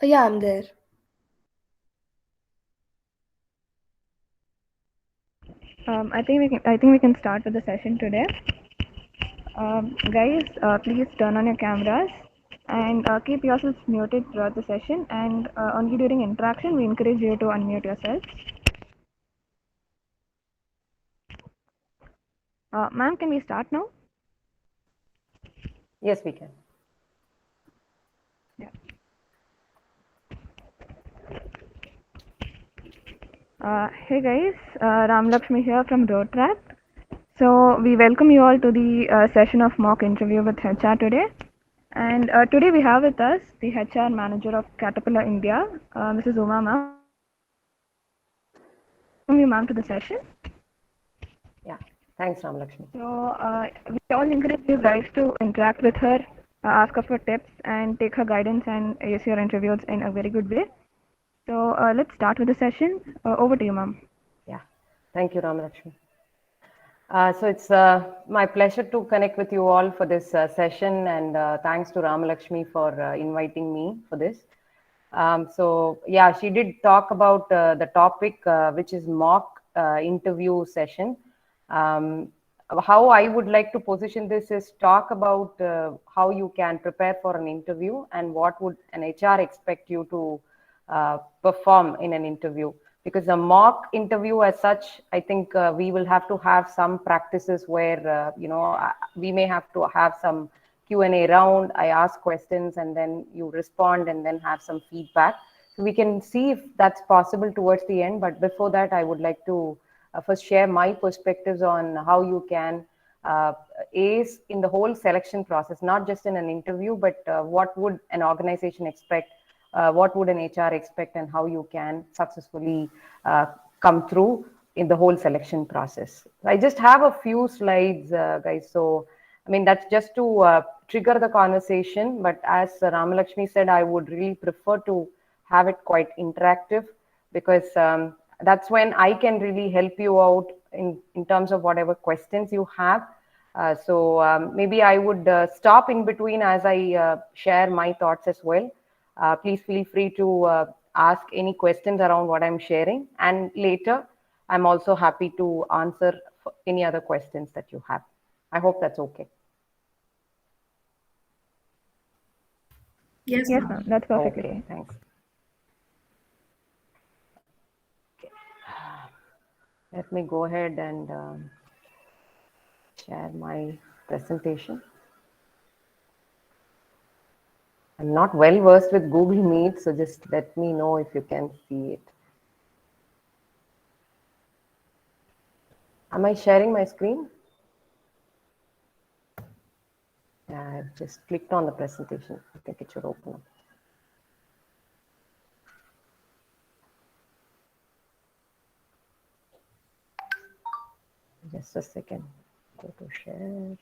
Yeah, I'm there. I think we can start with the session today. Guys, please turn on your cameras and keep yourselves muted throughout the session. And only during interaction, we encourage you to unmute yourself. Ma'am, can we start now? Yes, we can. Yeah. Hey guys, Ram Lakshmi here from Rotaract. So we welcome you all to the session of mock interview with HR today. And today we have with us the HR manager of Caterpillar India, Mrs. Uma ma'am. Welcome you ma'am to the session. Yeah, thanks, Ram Lakshmi. So we all encourage you guys to interact with her, ask her for tips, and take her guidance and use your interviews in a very good way. So let's start with the session. Over to you, ma'am. Yeah, thank you, Ram Lakshmi. So it's my pleasure to connect with you all for this session, and thanks to Ram Lakshmi for inviting me for this. So yeah, she did talk about the topic, which is mock interview session. Um, how I would like to position this is talk about how you can prepare for an interview and what would an HR expect you to perform in an interview. Because a mock interview as such, I think we will have to have some practices where, we may have to have some Q&A round. I ask questions and then you respond and then have some feedback. So we can see if that's possible towards the end. But before that, I would like to first share my perspectives on how you can ace in the whole selection process, not just in an interview, but what would an organization expect, what would an HR expect, and how you can successfully come through in the whole selection process. I just have a few slides, guys. So, I mean, that's just to trigger the conversation. But as Ramalakshmi said, I would really prefer to have it quite interactive, because that's when I can really help you out in terms of whatever questions you have. So maybe I would stop in between as I share my thoughts as well. Please feel free to ask any questions around what I'm sharing. And later, I'm also happy to answer any other questions that you have. I hope that's okay. Yes, Yes, ma'am. ma'am. That's perfectly Okay, fine. thanks. Let me go ahead and share my presentation. I'm not well versed with Google Meet, so just let me know if you can see it. Am I sharing my screen? Yeah, I've just clicked on the presentation. I think it should open up. Just a second. Go to share.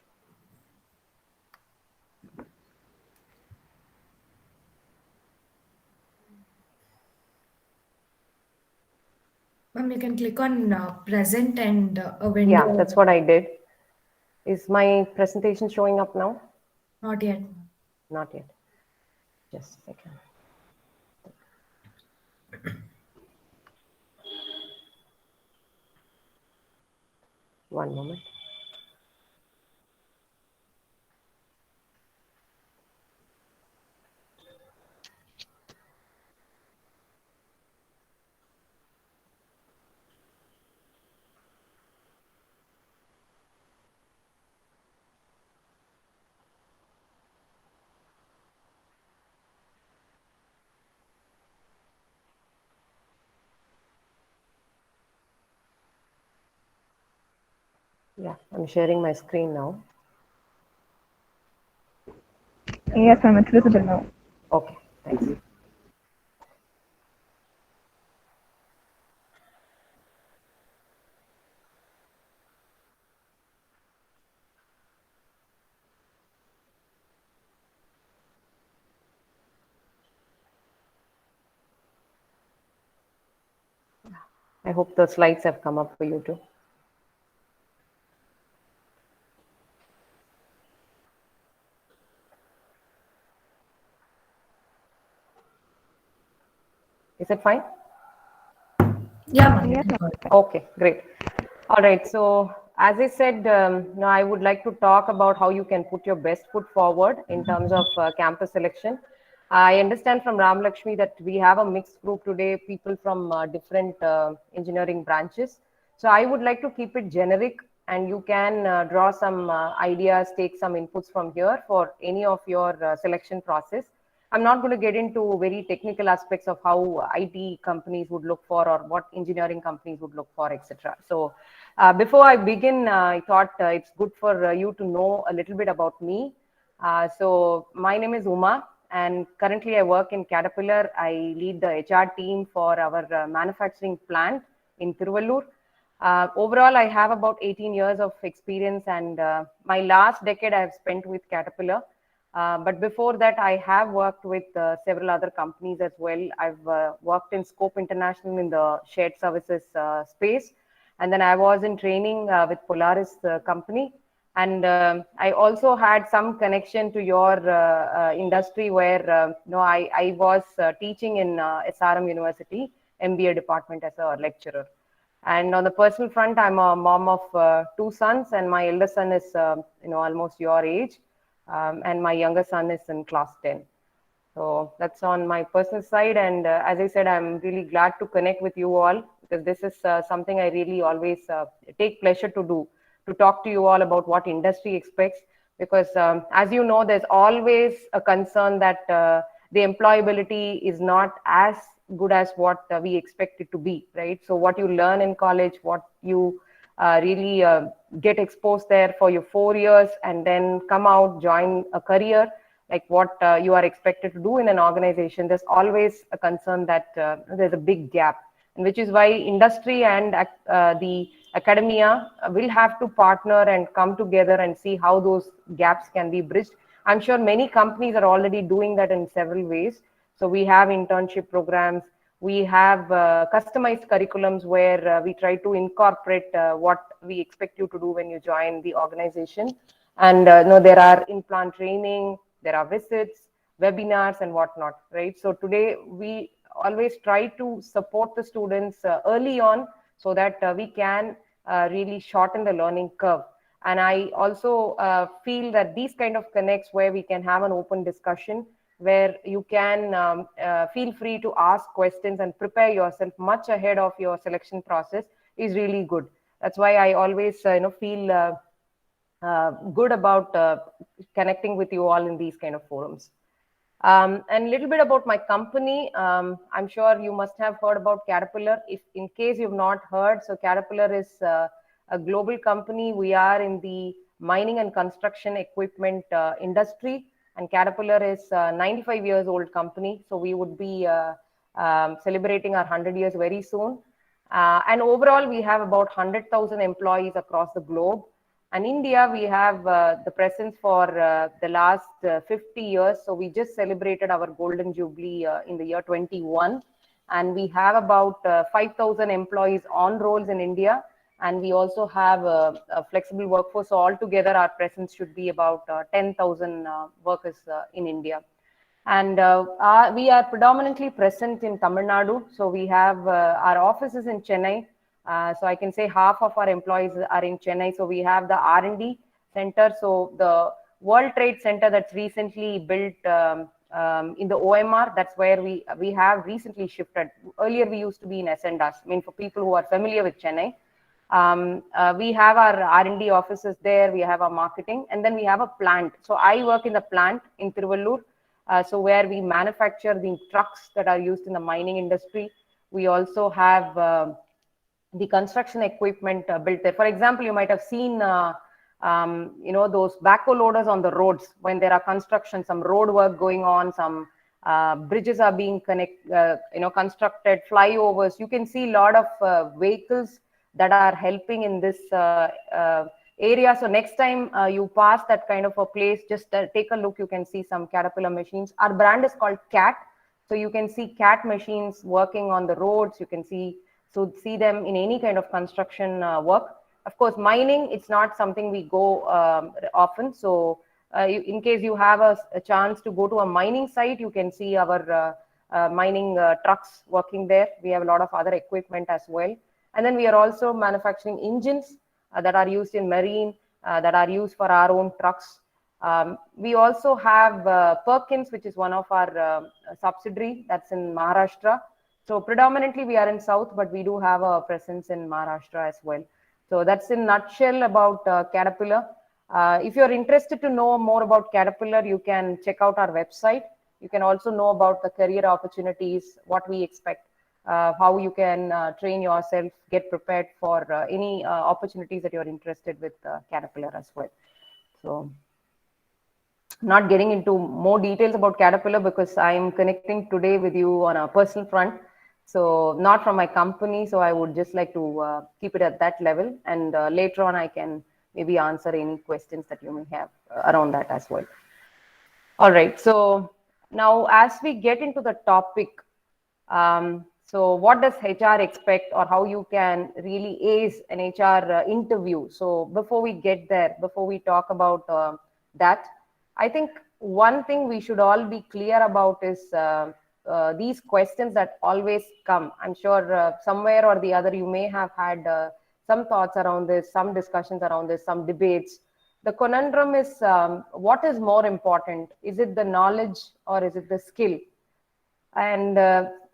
Ma'am, you can click on present and a Yeah, window. that's what I did. Is my presentation showing up now? Not yet. Not yet. Just a second. One moment. Yeah, I'm sharing my screen now. Yes, ma'am. It's visible now. Okay, thanks. I hope the slides have come up for you too. Is it fine? Yeah, ma'am, you Yes, can ma'am. go ahead. Okay, great. All right. So, as I said, now I would like to talk about how you can put your best foot forward in terms of campus selection. I understand from Ram Lakshmi that we have a mixed group today, people from different engineering branches. So, I would like to keep it generic, and you can draw some ideas, take some inputs from here for any of your selection process. I'm not going to get into very technical aspects of how IT companies would look for or what engineering companies would look for, etc. So, before I begin, I thought it's good for you to know a little bit about me. So, my name is Uma, and currently I work in Caterpillar. I lead the HR team for our manufacturing plant in Tiruvallur. Overall, I have about 18 years of experience, and my last decade I have spent with Caterpillar. But before that, I have worked with several other companies as well. I've worked in Scope International in the shared services space. And then I was in training with Polaris company. And I also had some connection to your industry where I was teaching in SRM University, MBA department as a lecturer. And on the personal front, I'm a mom of two sons, and my elder son is almost your age, and my younger son is in class 10. So that's on my personal side. And as I said, I'm really glad to connect with you all because this is something I really always take pleasure to do, to talk to you all about what industry expects. Because as you know, there's always a concern that the employability is not as good as what we expect it to be, right? So what you learn in college, what you really get exposed there for your 4 years and then come out, join a career, like what you are expected to do in an organization, there's always a concern that there's a big gap, and which is why industry and the academia will have to partner and come together and see how those gaps can be bridged. I'm sure many companies are already doing that in several ways. So we have internship programs, we have customized curriculums where we try to incorporate what we expect you to do when you join the organization. And there are in-plant training, there are visits, webinars, and whatnot, right? So today we always try to support the students early on so that we can really shorten the learning curve. And I also feel that these kind of connects where we can have an open discussion, where you can feel free to ask questions and prepare yourself much ahead of your selection process is really good. That's why I always feel good about connecting with you all in these kind of forums. And a little bit about my company. I'm sure you must have heard about Caterpillar. If in case you've not heard, so Caterpillar is a global company. We are in the mining and construction equipment industry, and Caterpillar is a 95 years old company. So we would be celebrating our 100 years very soon. And overall, we have about 100,000 employees across the globe. And India, we have the presence for the last 50 years. So we just celebrated our golden jubilee in the year 21. And we have about 5,000 employees on rolls in India. And we also have a flexible workforce. So altogether, our presence should be about 10,000 workers in India. And we are predominantly present in Tamil Nadu. So we have our offices in Chennai. So I can say half of our employees are in Chennai. So we have the R&D center. So the World Trade Center that's recently built in the OMR, that's where we have recently shifted. Earlier, we used to be in Ascendas. I mean, for people who are familiar with Chennai, we have our R&D offices there. We have our marketing, and then we have a plant. So I work in the plant in Tiruvallur. So where we manufacture the trucks that are used in the mining industry. We also have the construction equipment built there. For example, you might have seen, those backhoe loaders on the roads when there are construction, some road work going on, some bridges are being constructed, flyovers. You can see a lot of vehicles that are helping in this area. So next time you pass that kind of a place, just take a look. You can see some Caterpillar machines. Our brand is called CAT. So you can see CAT machines working on the roads. You can see them in any kind of construction work. Of course, mining, it's not something we go often. So in case you have a chance to go to a mining site, you can see our mining trucks working there. We have a lot of other equipment as well. And then we are also manufacturing engines that are used in marine, that are used for our own trucks. We also have Perkins, which is one of our subsidiary that's in Maharashtra. So predominantly we are in South, but we do have a presence in Maharashtra as well. So that's in nutshell about Caterpillar. If you're interested to know more about Caterpillar, you can check out our website. You can also know about the career opportunities, what we expect, how you can train yourself, get prepared for any opportunities that you're interested with Caterpillar as well. So not getting into more details about Caterpillar because I'm connecting today with you on a personal front. So not from my company. So I would just like to keep it at that level. And later on, I can maybe answer any questions that you may have around that as well. All right. So now as we get into the topic, so what does HR expect or how you can really ace an HR interview? So before we get there, before we talk about that, I think one thing we should all be clear about is these questions that always come. I'm sure somewhere or the other you may have had some thoughts around this, some discussions around this, some debates. The conundrum is what is more important? Is it the knowledge or is it the skill? And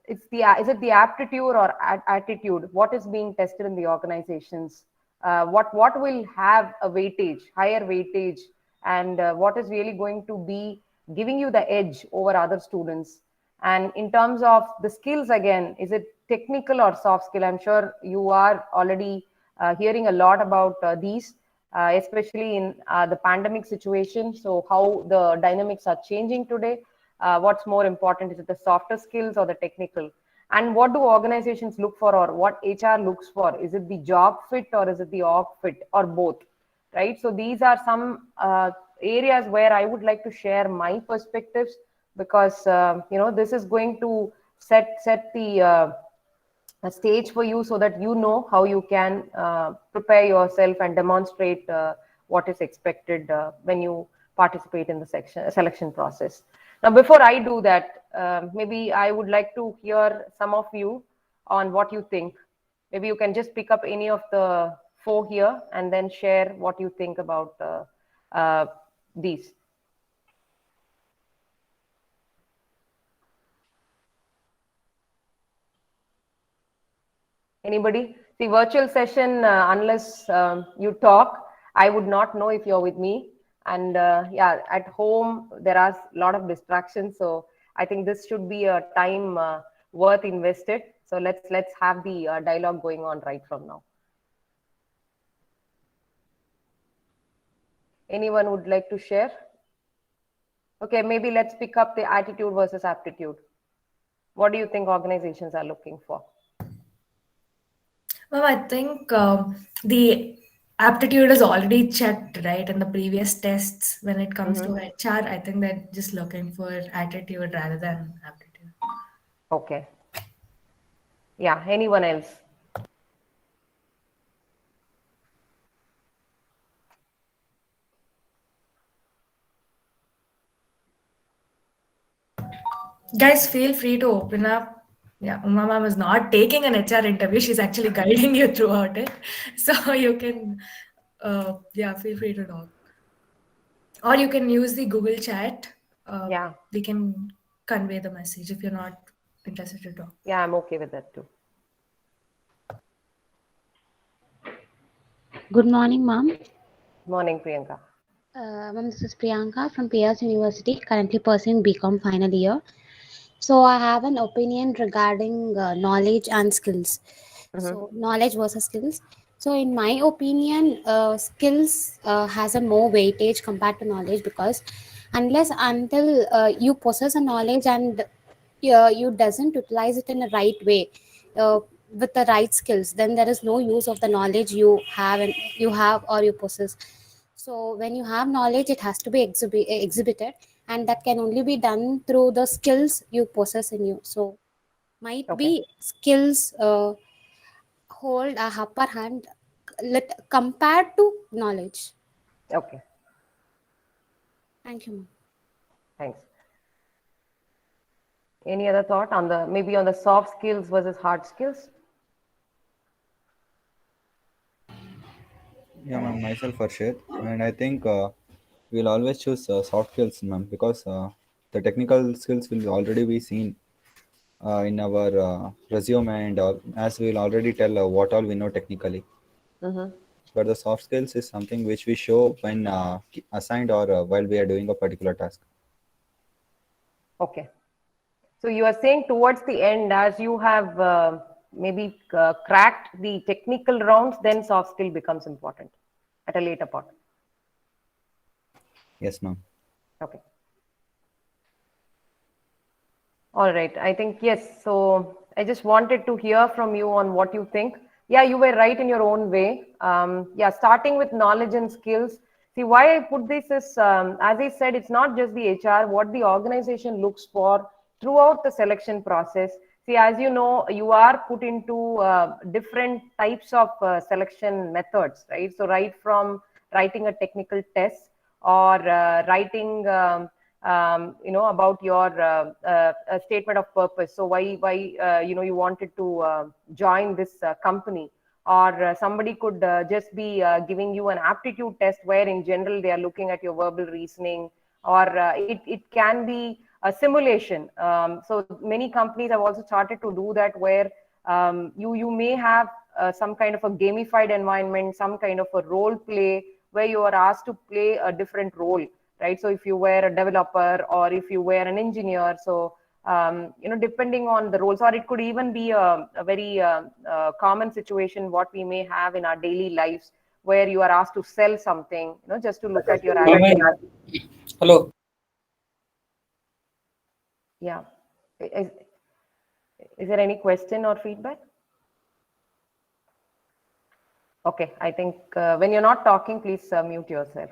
is it the aptitude or attitude? What is being tested in the organizations? What will have a weightage, higher weightage, and what is really going to be giving you the edge over other students? And in terms of the skills, again, is it technical or soft skill? I'm sure you are already hearing a lot about these, especially in the pandemic situation. So how the dynamics are changing today. What's more important, is it the softer skills or the technical? And what do organizations look for, or what HR looks for? Is it the job fit or is it the org fit, or both? Right. So these are some areas where I would like to share my perspectives, because this is going to set the a stage for you so that you know how you can prepare yourself and demonstrate what is expected when you participate in the selection process. Now, before I do that, maybe I would like to hear some of you on what you think. Maybe you can just pick up any of the four here and then share what you think about these. Anybody? The virtual session, unless you talk, I would not know if you're with me. And yeah, at home, there are a lot of distractions. So I think this should be a time worth invested. So let's have the dialogue going on right from now. Anyone would like to share? Okay, maybe let's pick up the attitude versus aptitude. What do you think organizations are looking for? Well, I think the aptitude is already checked, right, in the previous tests. When it comes to HR, I think they're just looking for attitude rather than aptitude. Okay. Yeah, anyone else? Guys, feel free to open up. Yeah, Uma ma'am is not taking an HR interview. She's actually guiding you throughout it. So you can, yeah, feel free to talk. Or you can use the Google chat. Yeah. We can convey the message if you're not interested to talk. Yeah, I'm okay with that too. Good morning, ma'am. Morning, Priyanka. Ma'am, this is Priyanka from PESU University, currently pursuing BCom final year. So I have an opinion regarding knowledge and skills. So knowledge versus skills. So in my opinion, skills has a more weightage compared to knowledge, because unless until you possess a knowledge and you doesn't utilize it in the right way, uh, with the right skills, then there is no use of the knowledge you have or you possess. So when you have knowledge, it has to be exhibited, and that can only be done through the skills you possess in you. So might Okay. be skills hold a upper hand compared to knowledge. Okay. Thank you, ma'am. Thanks. Any other thought on the, maybe on the soft skills versus hard skills? Yeah, ma'am, myself Arshid, and I think we'll always choose soft skills, ma'am, because the technical skills will already be seen in our resume, and as we'll already tell what all we know technically. Mm-hmm. But the soft skills is something which we show when assigned or while we are doing a particular task. Okay. So you are saying towards the end, as you have maybe cracked the technical rounds, then soft skill becomes important at a later part. Yes, ma'am. Okay. All right. I think, yes. So I just wanted to hear from you on what you think. Yeah, you were right in your own way. Yeah, starting with knowledge and skills. See, why I put this is, as I said, it's not just the HR, what the organization looks for throughout the selection process. See, as you know, you are put into different types of selection methods, right? So, right from writing a technical test or writing about your statement of purpose. So why you wanted to join this company, or somebody could just be giving you an aptitude test where in general they are looking at your verbal reasoning, or it can be a simulation. So many companies have also started to do that, where you may have some kind of a gamified environment, some kind of a role play where you are asked to play a different role, right? So if you were a developer or if you were an engineer, so depending on the roles, or it could even be a very common situation what we may have in our daily lives, where you are asked to sell something, just to look at your attitude. Hello. Yeah. Is there any question or feedback? Okay, I think when you're not talking, please mute yourself.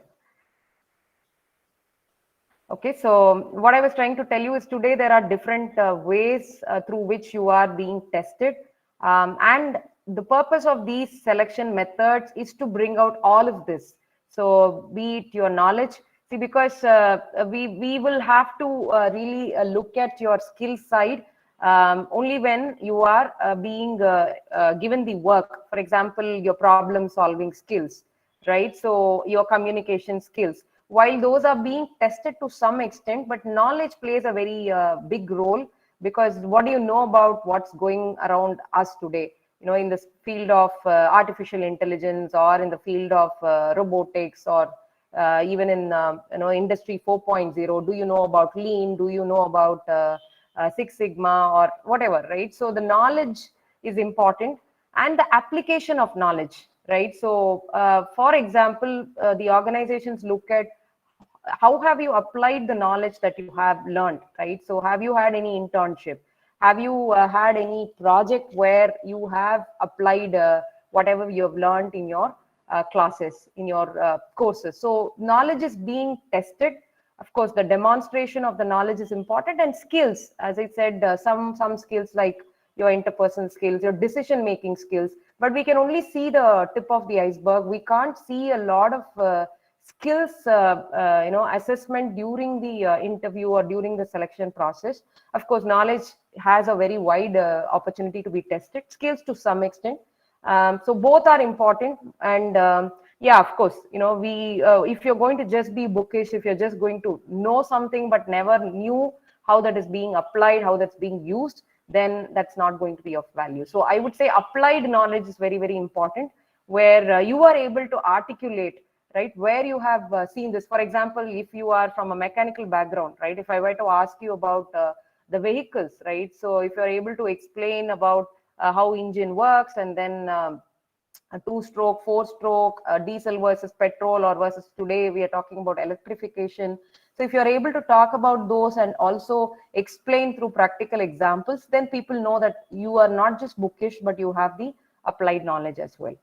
Okay, so what I was trying to tell you is today there are different ways through which you are being tested. And the purpose of these selection methods is to bring out all of this. So be it your knowledge, see, because we will have to really look at your skill side only when you are being given the work. For example, your problem solving skills, right? So your communication skills, while those are being tested to some extent, but knowledge plays a very big role, because what do you know about what's going around us today, in the field of artificial intelligence, or in the field of robotics, or even in industry 4.0. Do you know about lean? Do you know about Six Sigma or whatever, right? So the knowledge is important, and the application of knowledge, right? So for example, the organizations look at how have you applied the knowledge that you have learned, right? So have you had any internship? Have you had any project where you have applied whatever you have learned in your classes, in your courses? So knowledge is being tested. Of course, the demonstration of the knowledge is important, and skills, as I said, some skills like your interpersonal skills, your decision making skills, but we can only see the tip of the iceberg. We can't see a lot of skills assessment during the interview or during the selection process. Of course, knowledge has a very wide opportunity to be tested, skills to some extent. So both are important. And yeah, of course, we if you're going to just be bookish, if you're just going to know something but never knew how that is being applied, how that's being used, then that's not going to be of value. So I would say applied knowledge is very, very important, where you are able to articulate, right, where you have seen this. For example, if you are from a mechanical background, right, if I were to ask you about the vehicles, right, so if you're able to explain about how engine works, and then a two-stroke, four-stroke, diesel versus petrol, or versus today we are talking about electrification. So if you're able to talk about those and also explain through practical examples, then people know that you are not just bookish, but you have the applied knowledge as well,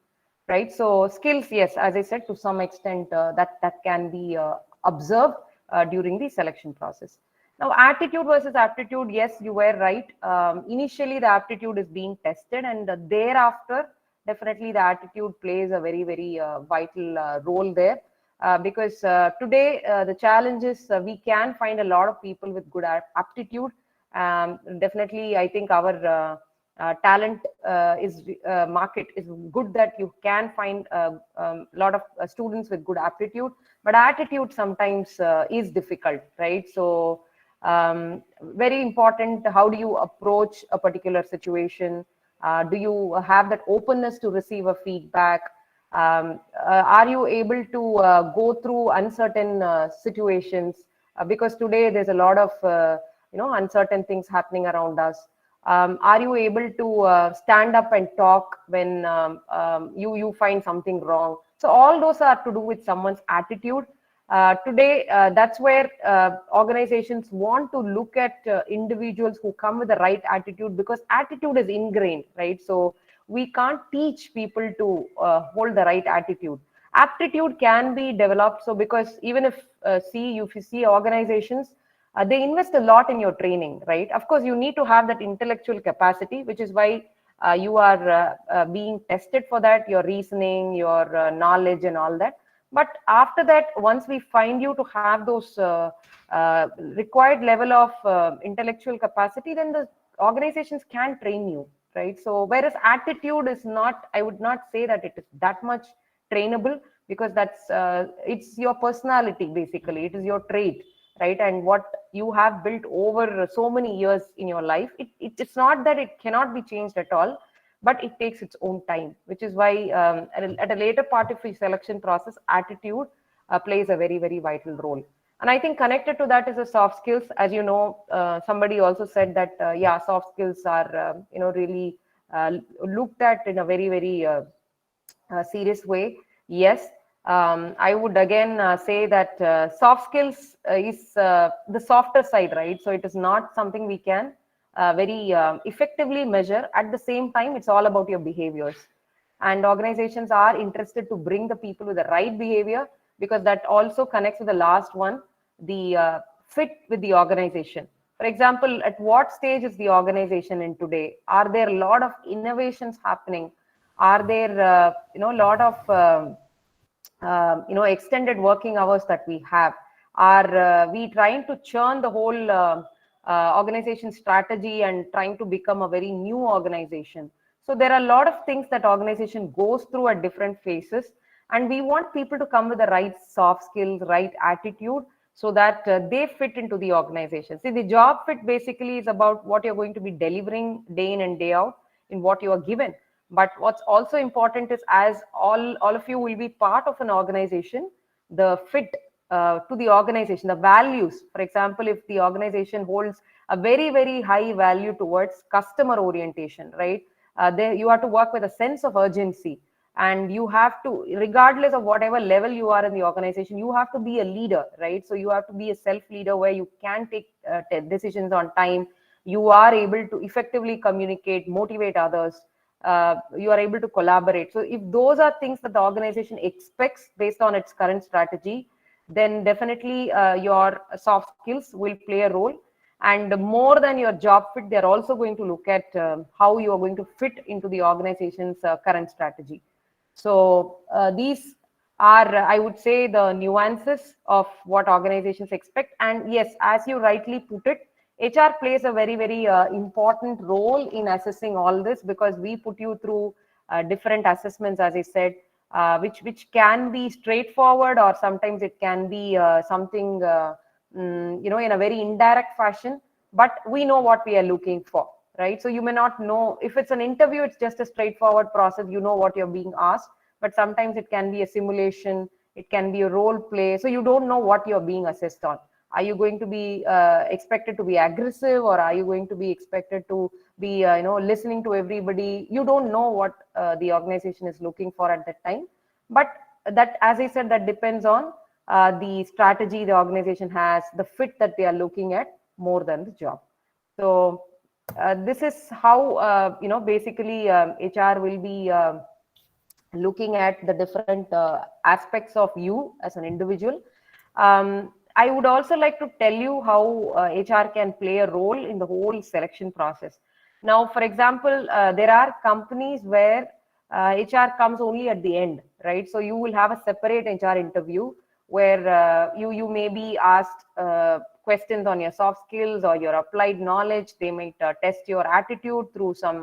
right? So skills, yes, as I said, to some extent that can be observed during the selection process. Now, attitude versus aptitude, yes, you were right. Initially, the aptitude is being tested, and thereafter, definitely the attitude plays a very, very vital role there. Because today the challenge is we can find a lot of people with good aptitude, Definitely, I think our talent is market is good, that you can find a lot of students with good aptitude, but attitude sometimes is difficult, right? So very important, how do you approach a particular situation? Do you have that openness to receive a feedback? Are you able to go through uncertain situations? Because today there's a lot of uncertain things happening around us. Are you able to stand up and talk when you find something wrong? So all those are to do with someone's attitude. Today, that's where organizations want to look at individuals who come with the right attitude, because attitude is ingrained, right? So we can't teach people to hold the right attitude. Aptitude can be developed. So because even if if you see organizations, they invest a lot in your training, right? Of course, you need to have that intellectual capacity, which is why you are being tested for that, your reasoning, your knowledge, and all that. But after that, once we find you to have those required level of intellectual capacity, then the organizations can train you, right? So whereas attitude is not, I would not say that it is that much trainable, because that's it's your personality, basically it is your trait, right? And what you have built over so many years in your life, it's not that it cannot be changed at all, but it takes its own time, which is why at a later part of the selection process, attitude plays a very, very vital role. And I think connected to that is the soft skills. As you know, somebody also said that yeah, soft skills are really looked at in a very, very serious way. Yes, I would again say that soft skills is the softer side, right? So it is not something we can very effectively measure. At the same time, it's all about your behaviors. And organizations are interested to bring the people with the right behavior, because that also connects with the last one, the fit with the organization. For example, at what stage is the organization in today? Are there a lot of innovations happening? Are there a lot of extended working hours that we have? Are we trying to churn the whole organization strategy and trying to become a very new organization? So there are a lot of things that organization goes through at different phases, and we want people to come with the right soft skills, right attitude, so that they fit into the organization. See, the job fit basically is about what you're going to be delivering day in and day out in what you are given. But what's also important is, as all of you will be part of an organization, the fit to the organization, the values. For example, if the organization holds a very, very high value towards customer orientation, right? There you have to work with a sense of urgency, and you have to, regardless of whatever level you are in the organization, you have to be a leader, right? So you have to be a self leader, where you can take decisions on time. You are able to effectively communicate, motivate others. You are able to collaborate. So if those are things that the organization expects based on its current strategy, then definitely your soft skills will play a role. And more than your job fit, they're also going to look at how you are going to fit into the organization's current strategy. So these are, I would say, the nuances of what organizations expect. And yes, as you rightly put it, HR plays a very, very important role in assessing all this, because we put you through different assessments, as I said, which can be straightforward, or sometimes it can be something in a very indirect fashion. But we know what we are looking for, right? So you may not know. If it's an interview, it's just a straightforward process. You know what you're being asked. But sometimes it can be a simulation. It can be a role play. So you don't know what you're being assessed on. Are you going to be expected to be aggressive, or are you going to be expected to be listening to everybody? You don't know what the organization is looking for at that time. But that, as I said, that depends on the strategy the organization has, the fit that they are looking at, more than the job. So this is how basically HR will be looking at the different aspects of you as an individual. I would also like to tell you how HR can play a role in the whole selection process. Now, for example, there are companies where HR comes only at the end, right? So you will have a separate HR interview, where you may be asked questions on your soft skills or your applied knowledge. They might test your attitude through some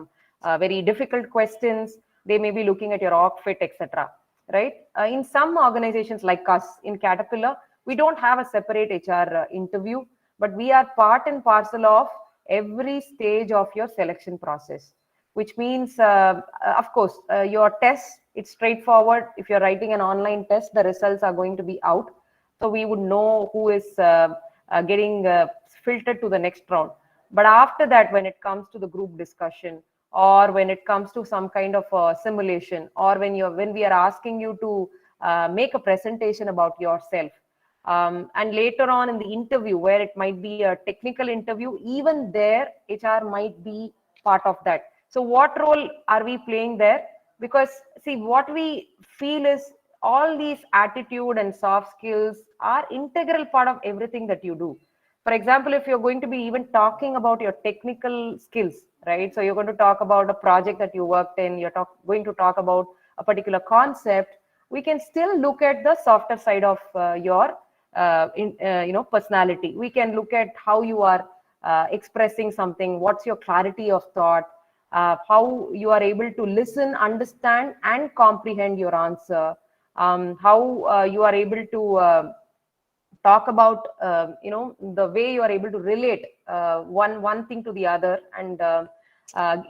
very difficult questions. They may be looking at your org fit, etc. Right? In some organizations like us in Caterpillar, we don't have a separate HR interview, but we are part and parcel of every stage of your selection process, which means, of course, your test, it's straightforward. If you're writing an online test, the results are going to be out. So we would know who is getting filtered to the next round. But after that, when it comes to the group discussion, or when it comes to some kind of simulation, or when we are asking you to make a presentation about yourself, and later on in the interview where it might be a technical interview, even there HR might be part of that. So what role are we playing there? Because see, what we feel is all these attitude and soft skills are integral part of everything that you do. For example, if you're going to be even talking about your technical skills, right? So you're going to talk about a project that you worked in, going to talk about a particular concept, we can still look at the softer side of your personality. We can look at how you are expressing something, what's your clarity of thought, how you are able to listen, understand, and comprehend your answer, how you are able to talk about the way you are able to relate one thing to the other and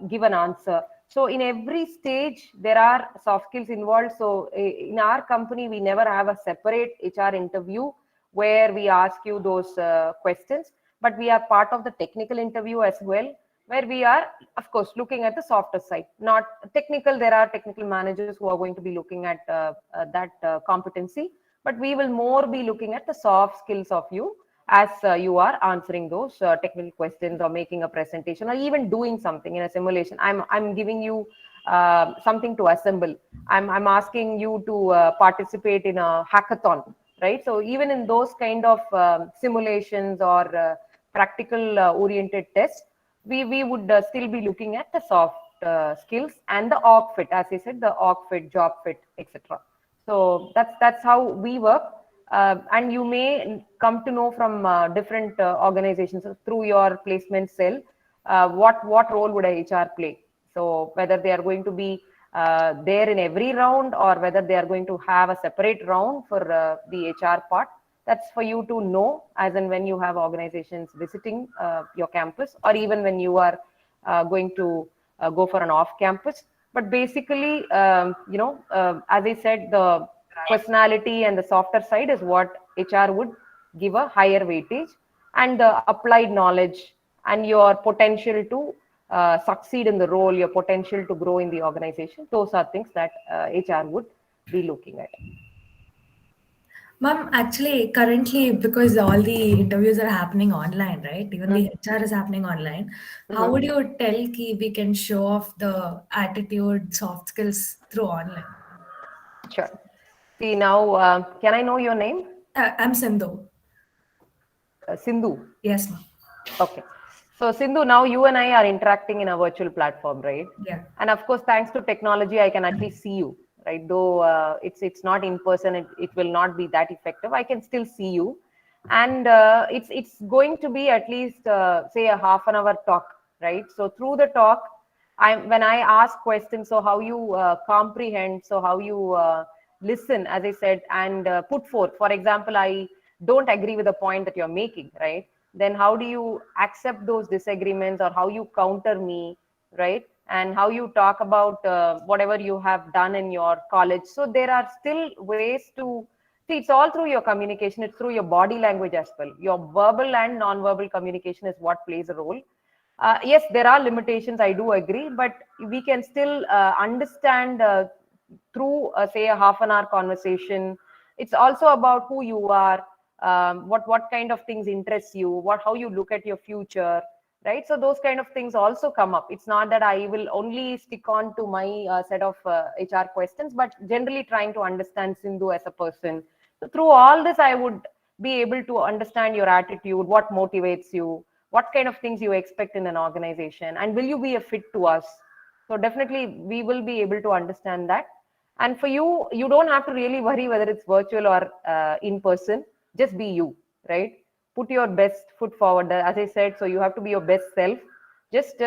give an answer. So in every stage there are soft skills involved. So in our company we never have a separate HR interview where we ask you those questions, but we are part of the technical interview as well, where we are of course looking at the softer side, not technical. There are technical managers who are going to be looking at that competency, but we will more be looking at the soft skills of you as you are answering those technical questions or making a presentation or even doing something in a simulation. I'm giving you something to assemble. I'm asking you to participate in a hackathon, right? So even in those kind of simulations or practical oriented tests, we would still be looking at the soft skills and the org fit, as I said, the org fit, job fit, etc. So that's how we work. And you may come to know from different organizations through your placement cell what role would a HR play. So whether they are going to be there in every round or whether they are going to have a separate round for the HR part, that's for you to know as and when you have organizations visiting your campus, or even when you are going to go for an off campus. But basically, as I said, the personality and the softer side is what HR would give a higher weightage, and the applied knowledge and your potential to succeed in the role, your potential to grow in the organization, those are things that HR would be looking at. Ma'am, actually, currently, because all the interviews are happening online, right? Even the HR is happening online. How would you tell ki we can show off the attitude, soft skills through online? Sure. See now, can I know your name? I'm Sindhu. Sindhu. Yes, ma'am. Okay. So Sindhu, now you and I are interacting in a virtual platform, right? Yeah. And of course, thanks to technology, I can at least see you, right? Though it's not in person, it will not be that effective. I can still see you, and it's going to be at least say a half an hour talk, right? So through the talk, when I ask questions, so how you comprehend, so how you listen, as I said, and put forth. For example, I don't agree with the point that you're making, right? Then how do you accept those disagreements, or how you counter me, right? And how you talk about whatever you have done in your college. So there are still ways to see. It's all through your communication. It's through your body language as well. Your verbal and non-verbal communication is what plays a role. Yes, there are limitations, I do agree, but we can still understand through say a half an hour conversation. It's also about who you are, what kind of things interest you, how you look at your future, right? So those kind of things also come up. It's not that I will only stick on to my set of HR questions, but generally trying to understand Sindhu as a person. So through all this, I would be able to understand your attitude, what motivates you, what kind of things you expect in an organization, and will you be a fit to us. So definitely we will be able to understand that. And for you, you don't have to really worry whether it's virtual or in person. Just be you, right? put your best foot forward. As I said, so you have to be your best self. Just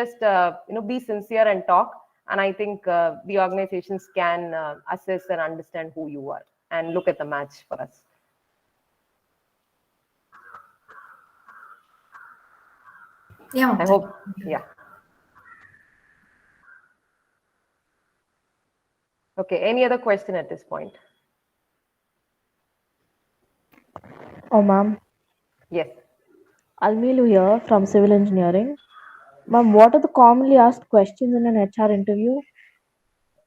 be sincere and talk. And I think the organizations can assess and understand who you are and look at the match for us. Yeah, I hope, yeah. Okay, any other question at this point? Oh, ma'am. Yes. Almilu here from Civil Engineering. Ma'am, what are the commonly asked questions in an HR interview,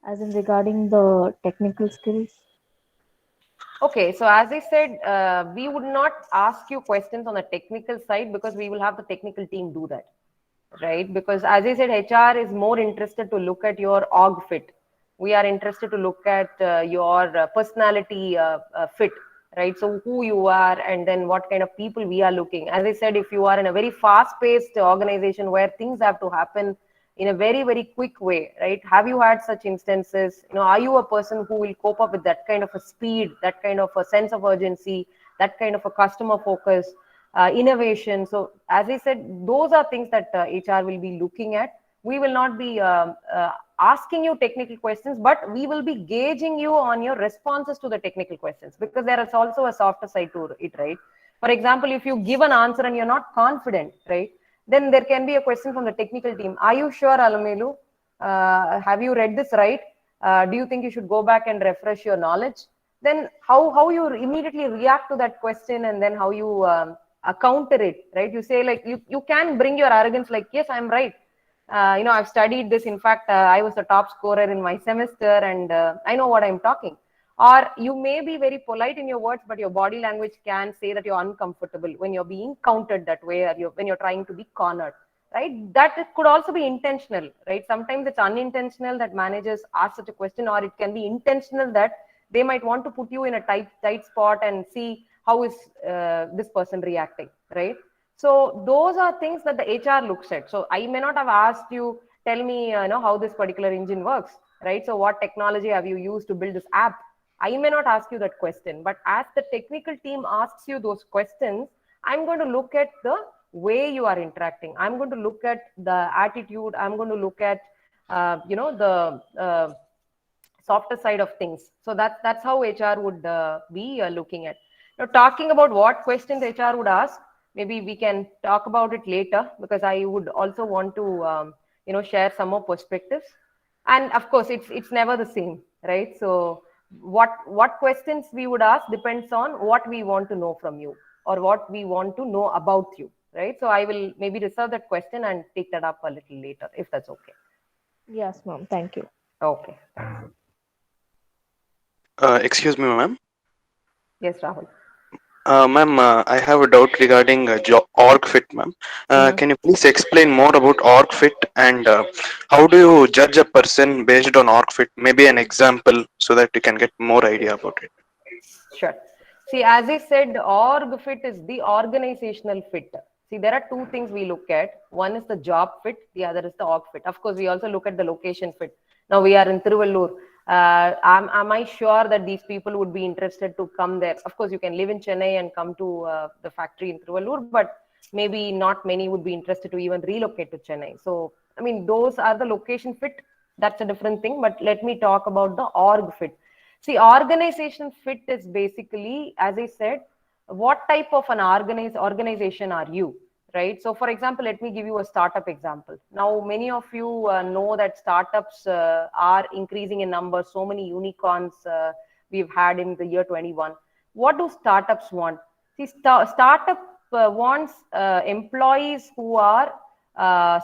as in regarding the technical skills? Okay, so as I said, we would not ask you questions on the technical side because we will have the technical team do that, right? Because as I said, HR is more interested to look at your org fit. We are interested to look at your personality fit, right? So who you are and then what kind of people we are looking. As I said, if you are in a very fast-paced organization where things have to happen in a very, very quick way, right? Have you had such instances? Are you a person who will cope up with that kind of a speed, that kind of a sense of urgency, that kind of a customer focus, innovation? So as I said, those are things that HR will be looking at. We will not be asking you technical questions, but we will be gauging you on your responses to the technical questions, because there is also a softer side to it, right? For example, if you give an answer and you're not confident, right, then there can be a question from the technical team. Are you sure, Alamelu? Have you read this right? Do you think you should go back and refresh your knowledge? Then how you immediately react to that question, and then how you counter it, right? You say, like, you can bring your arrogance, like, yes, I'm right. I've studied this. In fact, I was the top scorer in my semester, and I know what I'm talking. Or you may be very polite in your words, but your body language can say that you're uncomfortable when you're being countered that way, or when you're trying to be cornered, right? That it could also be intentional, right? Sometimes it's unintentional that managers ask such a question, or it can be intentional that they might want to put you in a tight spot and see how is this person reacting, right? So those are things that the HR looks at. So I may not have asked you, tell me, how this particular engine works, right? So what technology have you used to build this app? I may not ask you that question, but as the technical team asks you those questions, I'm going to look at the way you are interacting. I'm going to look at the attitude. I'm going to look at, the softer side of things. So that's how HR would be looking at. Now, talking about what questions HR would ask, maybe we can talk about it later, because I would also want to share some more perspectives. And of course, it's never the same, right? So what questions we would ask depends on what we want to know from you, or what we want to know about you, right? So I will maybe reserve that question and take that up a little later, if that's okay. Yes, ma'am. Thank you. Okay. Excuse me, ma'am. Yes, Rahul. Ma'am, I have a doubt regarding org fit, ma'am. Can you please explain more about org fit, and how do you judge a person based on org fit? Maybe an example so that you can get more idea about it. Sure. See, as I said, org fit is the organizational fit. See, there are two things we look at. One is the job fit, the other is the org fit. Of course, we also look at the location fit. Now we are in Tiruvallur. Am I sure that these people would be interested to come there? Of course, you can live in Chennai and come to the factory in Tiruvallur, but maybe not many would be interested to even relocate to Chennai. So, I mean, those are the location fit. That's a different thing. But let me talk about the org fit. See, organization fit is basically, as I said, what type of an organization are you, right? So, for example, let me give you a startup example. Now, many of you know that startups are increasing in numbers. So many unicorns we've had in the year 21. What do startups want? See, startup wants employees who are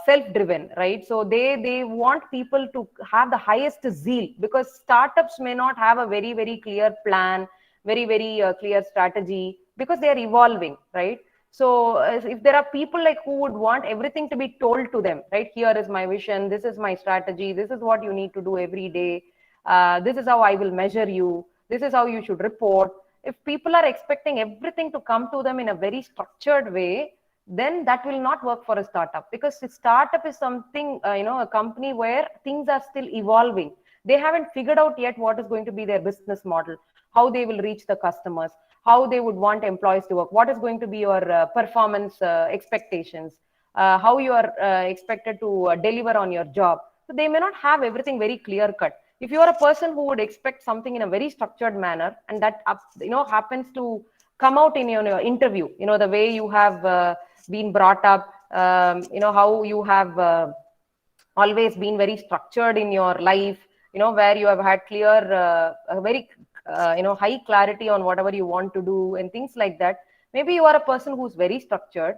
self-driven, right? So they want people to have the highest zeal, because startups may not have a very, very clear plan, very, very clear strategy, because they are evolving, right? So if there are people like who would want everything to be told to them, right? Here is my vision, this is my strategy, this is what you need to do every day, this is how I will measure you, this is how you should report. If people are expecting everything to come to them in a very structured way, then that will not work for a startup, because a startup is something, a company where things are still evolving. They haven't figured out yet what is going to be their business model, how they will reach the customers, how they would want employees to work, what is going to be your performance expectations, how you are expected to deliver on your job. So they may not have everything very clear cut. If you are a person who would expect something in a very structured manner, and that happens to come out in your interview, the way you have been brought up, how you have always been very structured in your life, where you have had clear a very high clarity on whatever you want to do and things like that. Maybe you are a person who's very structured,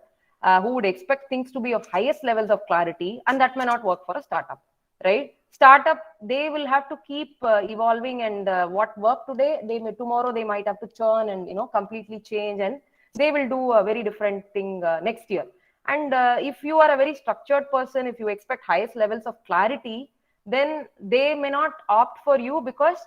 who would expect things to be of highest levels of clarity, and that may not work for a startup, right? Startup, they will have to keep evolving, and what work today, tomorrow they might have to churn and completely change, and they will do a very different thing next year. And if you are a very structured person, if you expect highest levels of clarity, then they may not opt for you, because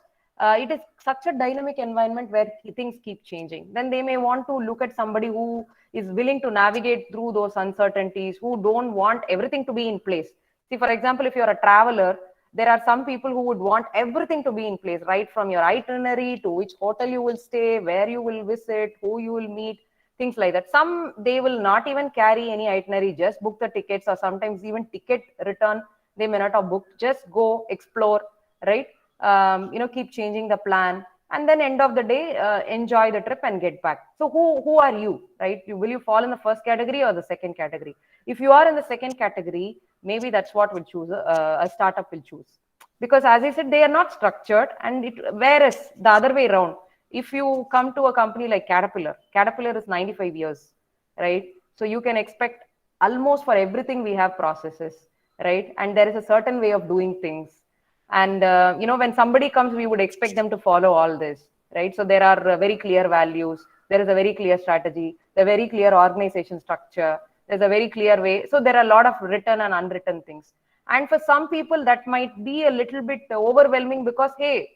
it is such a dynamic environment where things keep changing. Then they may want to look at somebody who is willing to navigate through those uncertainties, who don't want everything to be in place. See, for example, if you're a traveler, there are some people who would want everything to be in place, right from your itinerary to which hotel you will stay, where you will visit, who you will meet, things like that. Some, they will not even carry any itinerary, just book the tickets, or sometimes even ticket return they may not have booked, just go explore, right? Keep changing the plan, and then end of the day, enjoy the trip and get back. So who are you, right? Will you fall in the first category or the second category? If you are in the second category, maybe that's what will choose a startup will choose, because as I said, they are not structured. And whereas the other way around, if you come to a company like Caterpillar is 95 years, right? So you can expect almost for everything we have processes, right? And there is a certain way of doing things. And when somebody comes, we would expect them to follow all this, right? So there are very clear values, there is a very clear strategy, the very clear organization structure, there's a very clear way. So there are a lot of written and unwritten things. And for some people that might be a little bit overwhelming, because hey,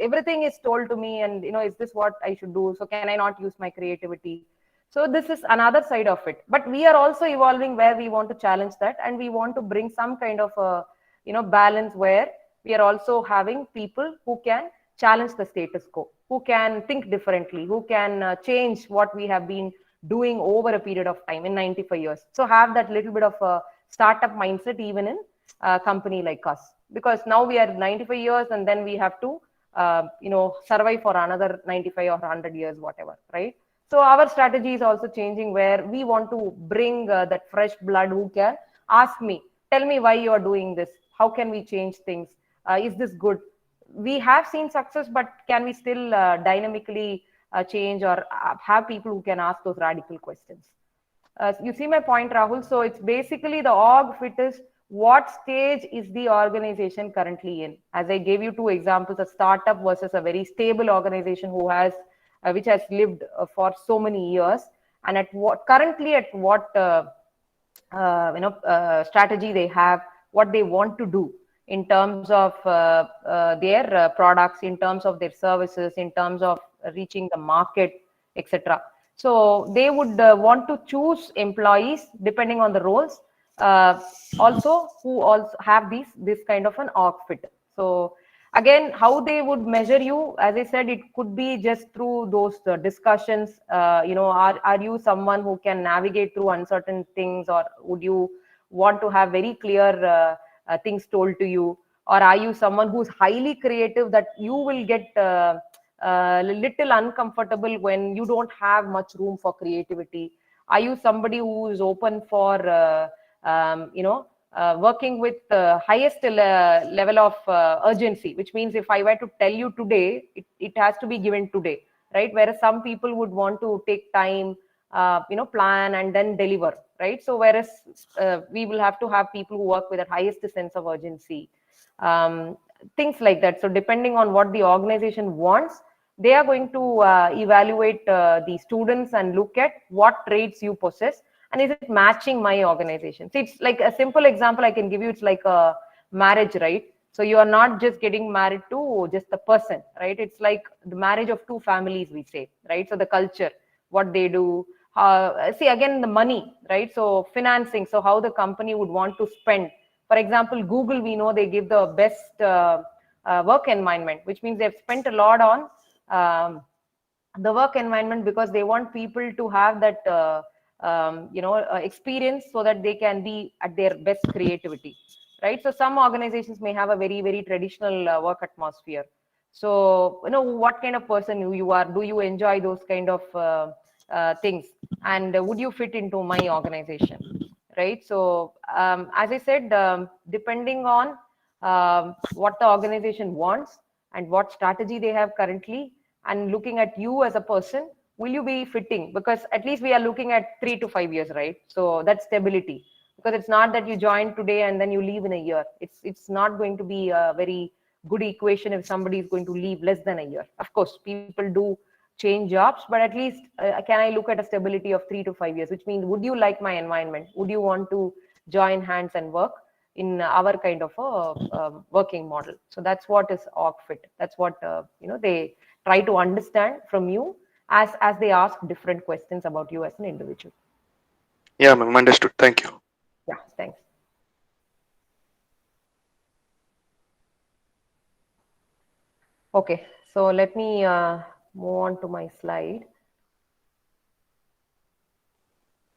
everything is told to me, and is this what I should do? So can I not use my creativity? So this is another side of it. But we are also evolving, where we want to challenge that, and we want to bring some kind of a balance, where we are also having people who can challenge the status quo, who can think differently, who can change what we have been doing over a period of time in 95 years. So have that little bit of a startup mindset even in a company like us, because now we are 95 years, and then we have to survive for another 95 or 100 years, whatever, right? So our strategy is also changing, where we want to bring that fresh blood who can ask me, tell me why you are doing this, how can we change things, is this good? We have seen success, but can we still dynamically change, or have people who can ask those radical questions? You see my point, Rahul? So it's basically the org fit is what stage is the organization currently in. As I gave you two examples, a startup versus a very stable organization who has which has lived for so many years, and at what strategy they have, what they want to do in terms of their products, in terms of their services, in terms of reaching the market, etc. So they would want to choose employees depending on the roles, also who also have this kind of an org fit. So again, how they would measure you, as I said, it could be just through those discussions. Are you someone who can navigate through uncertain things, or would you want to have very clear things told to you? Or are you someone who's highly creative, that you will get little uncomfortable when you don't have much room for creativity? Are you somebody who is open for working with the highest level of urgency, which means if I were to tell you today, it has to be given today, right? Whereas some people would want to take time, plan and then deliver, right? So whereas we will have to have people who work with the highest sense of urgency, things like that. So depending on what the organization wants, they are going to evaluate the students and look at what traits you possess, and is it matching my organization. So it's like a simple example I can give you. It's like a marriage, right? So you are not just getting married to just the person, right? It's like the marriage of two families, we say, right? So the culture, what they do, see again the money, right? So financing, so how the company would want to spend. For example, Google, we know they give the best work environment, which means they've spent a lot on the work environment, because they want people to have that experience so that they can be at their best creativity, right? So some organizations may have a very traditional work atmosphere. So what kind of person you are, do you enjoy those kind of things, and would you fit into my organization, right? So as I said, depending on what the organization wants and what strategy they have currently, and looking at you as a person, will you be fitting? Because at least we are looking at 3 to 5 years, right? So that's stability, because it's not that you join today and then you leave in a year. It's not going to be a very good equation if somebody is going to leave less than a year. Of course, people do change jobs, but at least can I look at a stability of 3 to 5 years, which means, would you like my environment? Would you want to join hands and work in our kind of a working model? So that's what is org fit. That's what they try to understand from you as they ask different questions about you as an individual. Yeah, ma'am, understood. Thank you. Yeah, thanks. Okay, so let me move on to my slide.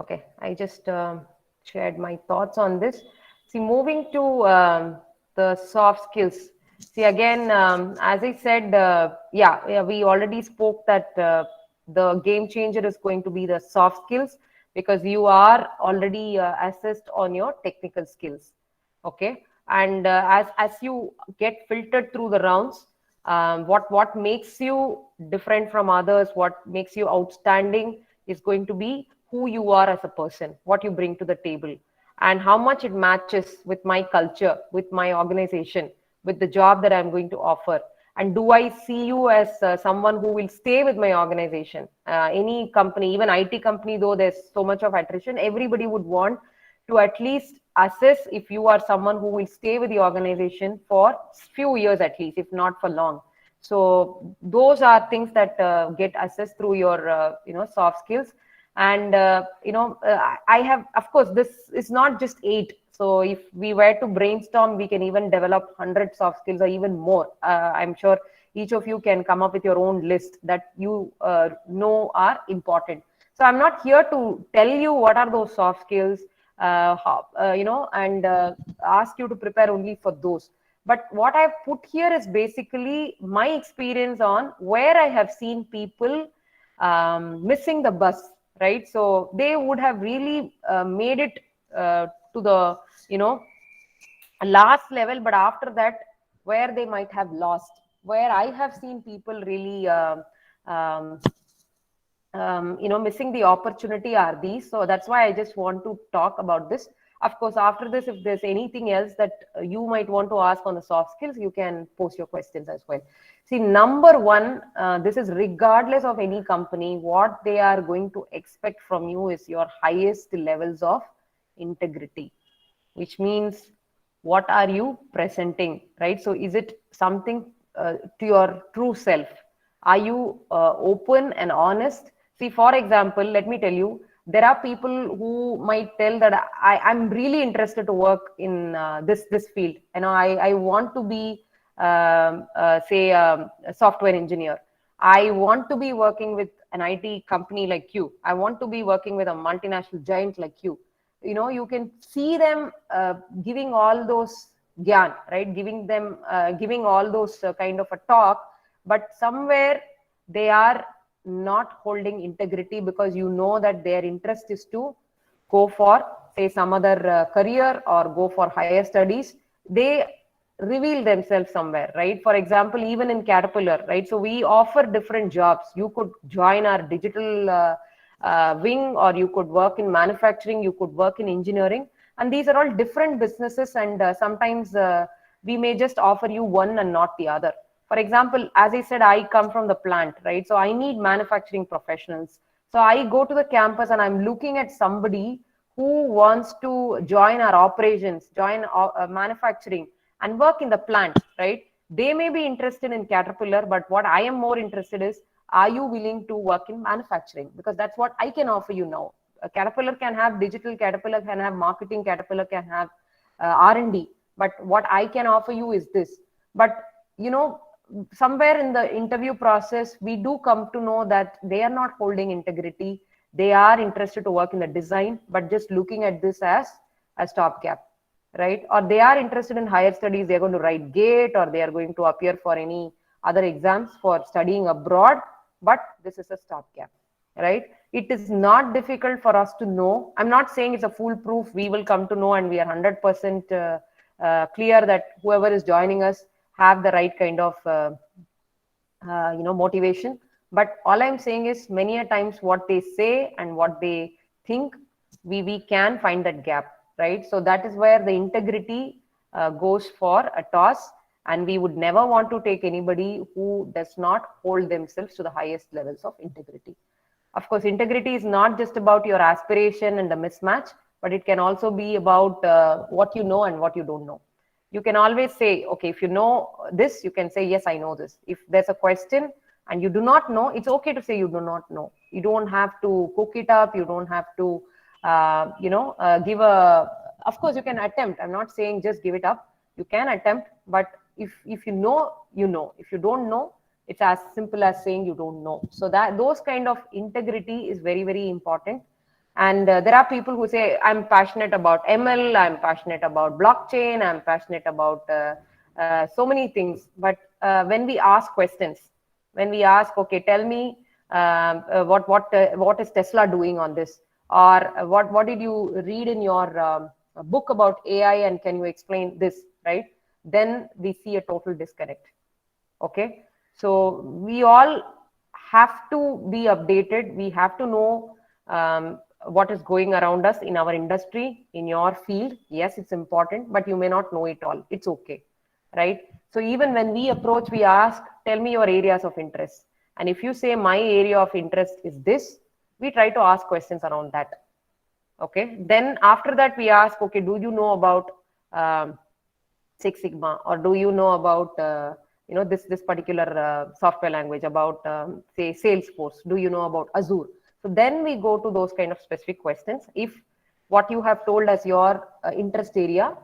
Okay, I just shared my thoughts on this. See, moving to the soft skills. See, again, as I said, yeah, we already spoke that the game changer is going to be the soft skills, because you are already assessed on your technical skills. Okay, and as you get filtered through the rounds, what makes you different from others, what makes you outstanding, is going to be who you are as a person, what you bring to the table, and how much it matches with my culture, with my organization, with the job that I'm going to offer. And do I see you as someone who will stay with my organization? Any company, even IT company, though there's so much of attrition, everybody would want to at least assess if you are someone who will stay with the organization for few years at least, if not for long. So those are things that get assessed through your soft skills. And I have, of course, this is not just 8. So if we were to brainstorm, we can even develop 100 soft skills or even more. I'm sure each of you can come up with your own list that you know are important. So I'm not here to tell you what are those soft skills, and ask you to prepare only for those. But what I've put here is basically my experience on where I have seen people missing the bus, right? So they would have really made it to the last level, but after that, where they might have lost, where I have seen people really um, missing the opportunity are these. So that's why I just want to talk about this. Of course, after this, if there's anything else that you might want to ask on the soft skills, you can post your questions as well. See, number one, this is regardless of any company, what they are going to expect from you is your highest levels of integrity, which means what are you presenting, right? So is it something to your true self? Are you open and honest? See, for example, let me tell you, there are people who might tell that I'm really interested to work in this field. I want to be, say, a software engineer. I want to be working with an IT company like you. I want to be working with a multinational giant like you. You can see them giving all those gyan, right? Giving all those kind of a talk, but somewhere they are not holding integrity, because that their interest is to go for, say, some other career or go for higher studies. They reveal themselves somewhere, right? For example, even in Caterpillar, right? So we offer different jobs. You could join our digital wing, or you could work in manufacturing, you could work in engineering, and these are all different businesses. And sometimes we may just offer you one and not the other. For example, as I said, I come from the plant, right? So I need manufacturing professionals. So I go to the campus and I'm looking at somebody who wants to join our operations, join manufacturing and work in the plant, right? They may be interested in Caterpillar, but what I am more interested is, are you willing to work in manufacturing? Because that's what I can offer you now. A Caterpillar can have digital, Caterpillar can have marketing, Caterpillar can have R&D, but what I can offer you is this. But somewhere in the interview process, we do come to know that they are not holding integrity. They are interested to work in the design, but just looking at this as a stopgap, right? Or they are interested in higher studies, they're going to write GATE, or they are going to appear for any other exams for studying abroad, but this is a stopgap, right? It is not difficult for us to know. I'm not saying it's a foolproof, we will come to know and we are 100% clear that whoever is joining us have the right kind of motivation. But all I'm saying is many a times what they say and what they think, we can find that gap, right? So that is where the integrity goes for a toss, and we would never want to take anybody who does not hold themselves to the highest levels of integrity. Of course, integrity is not just about your aspiration and the mismatch, but it can also be about what you know and what you don't know. You can always say, okay, if you know this, you can say, yes, I know this. If there's a question and you do not know, it's okay to say you do not know. You don't have to cook it up. You don't have to, give a, of course, you can attempt. I'm not saying just give it up. You can attempt, but if you know, you know. If you don't know, it's as simple as saying you don't know. So that those kind of integrity is very, very important. And there are people who say, I'm passionate about ML, I'm passionate about blockchain, I'm passionate about so many things. But when we ask questions, when we ask, okay, tell me what is Tesla doing on this, or what did you read in your book about AI, and can you explain this, right? Then we see a total disconnect. Okay, so we all have to be updated. We have to know what is going around us in our industry, in your field. Yes, it's important, but you may not know it all. It's okay, right? So even when we approach, we ask, tell me your areas of interest. And if you say my area of interest is this, we try to ask questions around that. Okay, then after that we ask, okay, do you know about Six Sigma, or do you know about this particular software language, about say Salesforce? Do you know about Azure? So then we go to those kind of specific questions. If what you have told as your interest area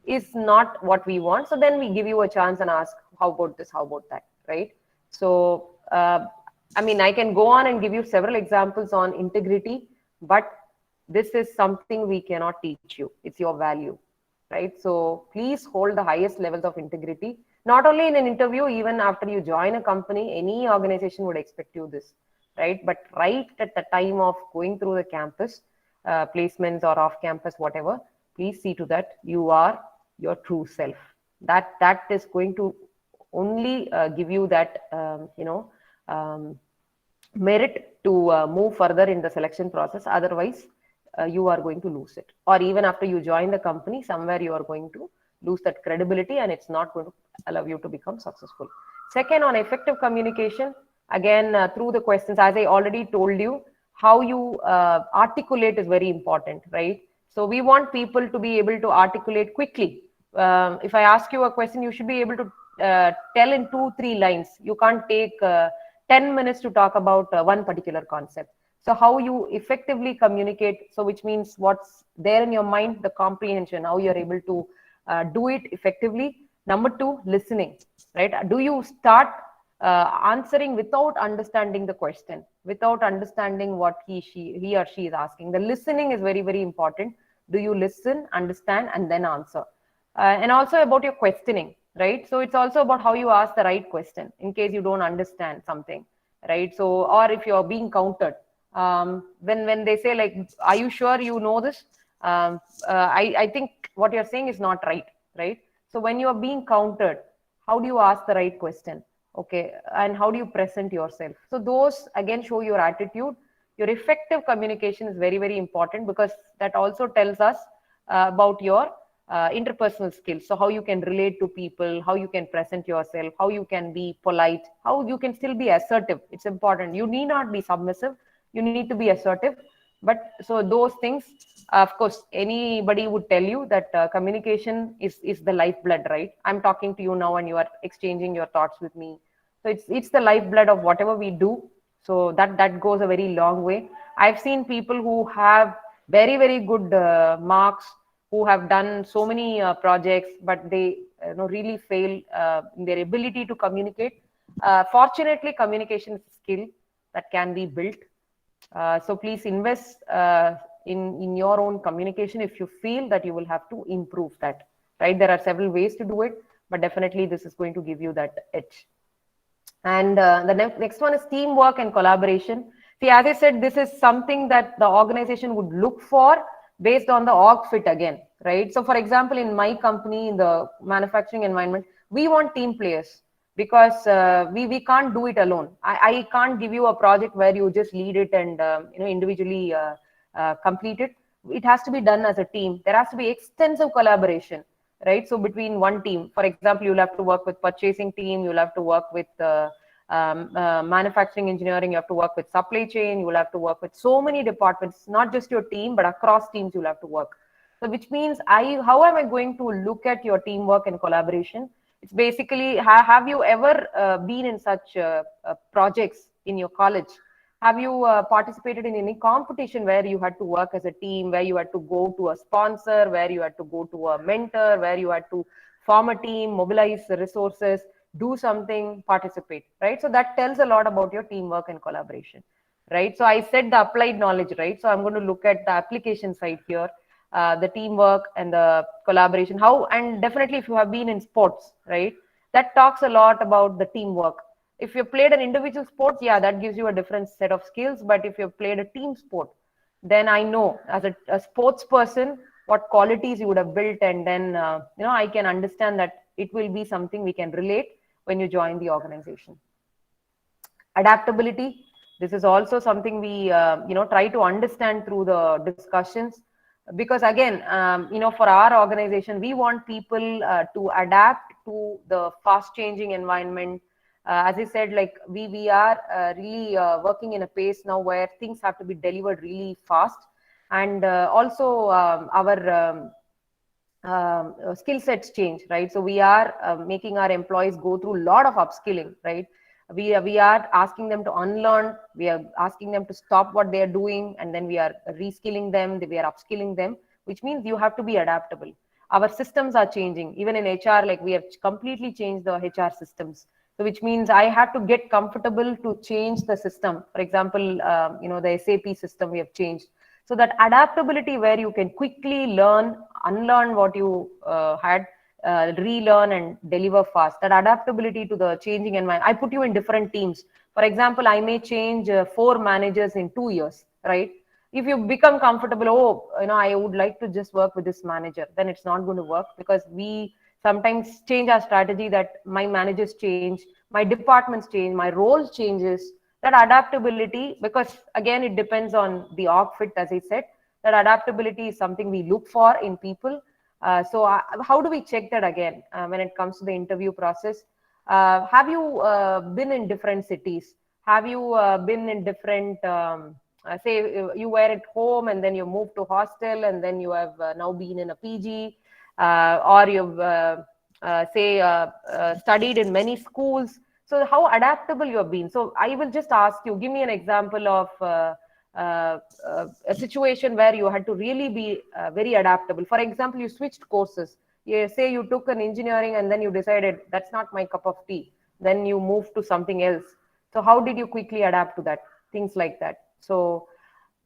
is not what we want, so then we give you a chance and ask, how about this, how about that, right? So I mean, I can go on and give you several examples on integrity, but this is something we cannot teach you. It's your value, right? So please hold the highest levels of integrity, not only in an interview, even after you join a company. Any organization would expect you this, right? But right at the time of going through the campus placements or off campus, whatever, please see to that you are your true self. That is going to only give you that merit to move further in the selection process. Otherwise you are going to lose it, or even after you join the company, somewhere you are going to lose that credibility, and it's not going to allow you to become successful. Second, on effective communication, again through the questions, as I already told you, how you articulate is very important, right? So we want people to be able to articulate quickly. If I ask you a question, you should be able to tell in 2-3 lines. You can't take 10 minutes to talk about one particular concept. So how you effectively communicate, so which means what's there in your mind, the comprehension, how you're able to do it effectively. Number 2, listening, right? Do you start answering without understanding the question, without understanding what he or she is asking? The listening is very, very important. Do you listen, understand, and then answer? And also about your questioning, right? So it's also about how you ask the right question in case you don't understand something, right? So, or if you're being countered, when they say like, are you sure you know this? I think what you're saying is not right, right? So when you're being countered, how do you ask the right question? Okay, and how do you present yourself? So those again show your attitude. Your effective communication is very, very important, because that also tells us about your interpersonal skills. So how you can relate to people, how you can present yourself, how you can be polite, how you can still be assertive. It's important. You need not be submissive, you need to be assertive. But so those things, of course, anybody would tell you that communication is the lifeblood, right? I'm talking to you now and you are exchanging your thoughts with me. So it's the lifeblood of whatever we do. So that goes a very long way. I've seen people who have very, very good marks, who have done so many projects, but they really fail in their ability to communicate. Fortunately, communication is a skill that can be built. So please invest in your own communication if you feel that you will have to improve that, right? There are several ways to do it, but definitely this is going to give you that edge. And the next one is teamwork and collaboration. See, as I said, this is something that the organization would look for based on the org fit again, right? So, for example, in my company, in the manufacturing environment, we want team players because we can't do it alone. I can't give you a project where you just lead it and individually complete it. It has to be done as a team. There has to be extensive collaboration, right? So between one team, for example, you'll have to work with purchasing team, you'll have to work with manufacturing engineering, you have to work with supply chain, you will have to work with so many departments, not just your team, but across teams you'll have to work. So which means how am I going to look at your teamwork and collaboration? It's basically, have you ever been in such projects in your college? Have you participated in any competition where you had to work as a team, where you had to go to a sponsor, where you had to go to a mentor, where you had to form a team, mobilize the resources, do something, participate, right? So that tells a lot about your teamwork and collaboration, right? So I said the applied knowledge, right? So I'm going to look at the application side here, the teamwork and the collaboration. How, and definitely if you have been in sports, right? That talks a lot about the teamwork. If you played an individual sport, yeah, that gives you a different set of skills. But if you've played a team sport, then I know as a sports person what qualities you would have built, and then I can understand that it will be something we can relate when you join the organization. Adaptability. This is also something we try to understand through the discussions, because again, for our organization, we want people to adapt to the fast changing environment. As I said, like we are really working in a pace now where things have to be delivered really fast, and also our skill sets change, right? So we are making our employees go through a lot of upskilling, right? We are asking them to unlearn, we are asking them to stop what they are doing, and then we are reskilling them, we are upskilling them, which means you have to be adaptable. Our systems are changing, even in HR, like we have completely changed the HR systems. So which means I have to get comfortable to change the system. For example, the SAP system we have changed. So that adaptability where you can quickly learn, unlearn what you had, relearn and deliver fast. That adaptability to the changing environment. I put you in different teams. For example, I may change 4 managers in 2 years, right? If you become comfortable, I would like to just work with this manager, then it's not going to work, because we sometimes change our strategy, that my managers change, my departments change, my roles changes. That adaptability, because again it depends on the org fit, as I said, that adaptability is something we look for in people. How do we check that again when it comes to the interview process? Have you been in different cities? Have you been in different say you were at home and then you moved to hostel, and then you have now been in a PG, or you've studied in many schools? So how adaptable you have been. So I will just ask you, give me an example of a situation where you had to really be very adaptable. For example, you switched courses. You say you took an engineering and then you decided that's not my cup of tea. Then you moved to something else. So how did you quickly adapt to that? Things like that. So,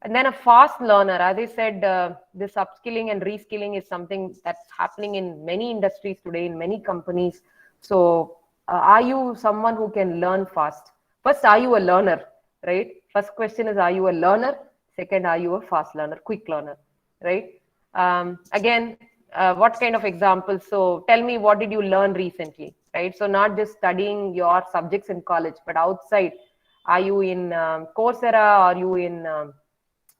and then a fast learner, as I said, this upskilling and reskilling is something that's happening in many industries today, in many companies. So are you someone who can learn fast? First, are you a learner, right? First question is, are you a learner? Second, are you a fast learner, quick learner, right? Again, what kind of examples? So tell me, what did you learn recently, right? So not just studying your subjects in college, but outside. Are you in Coursera? Are you in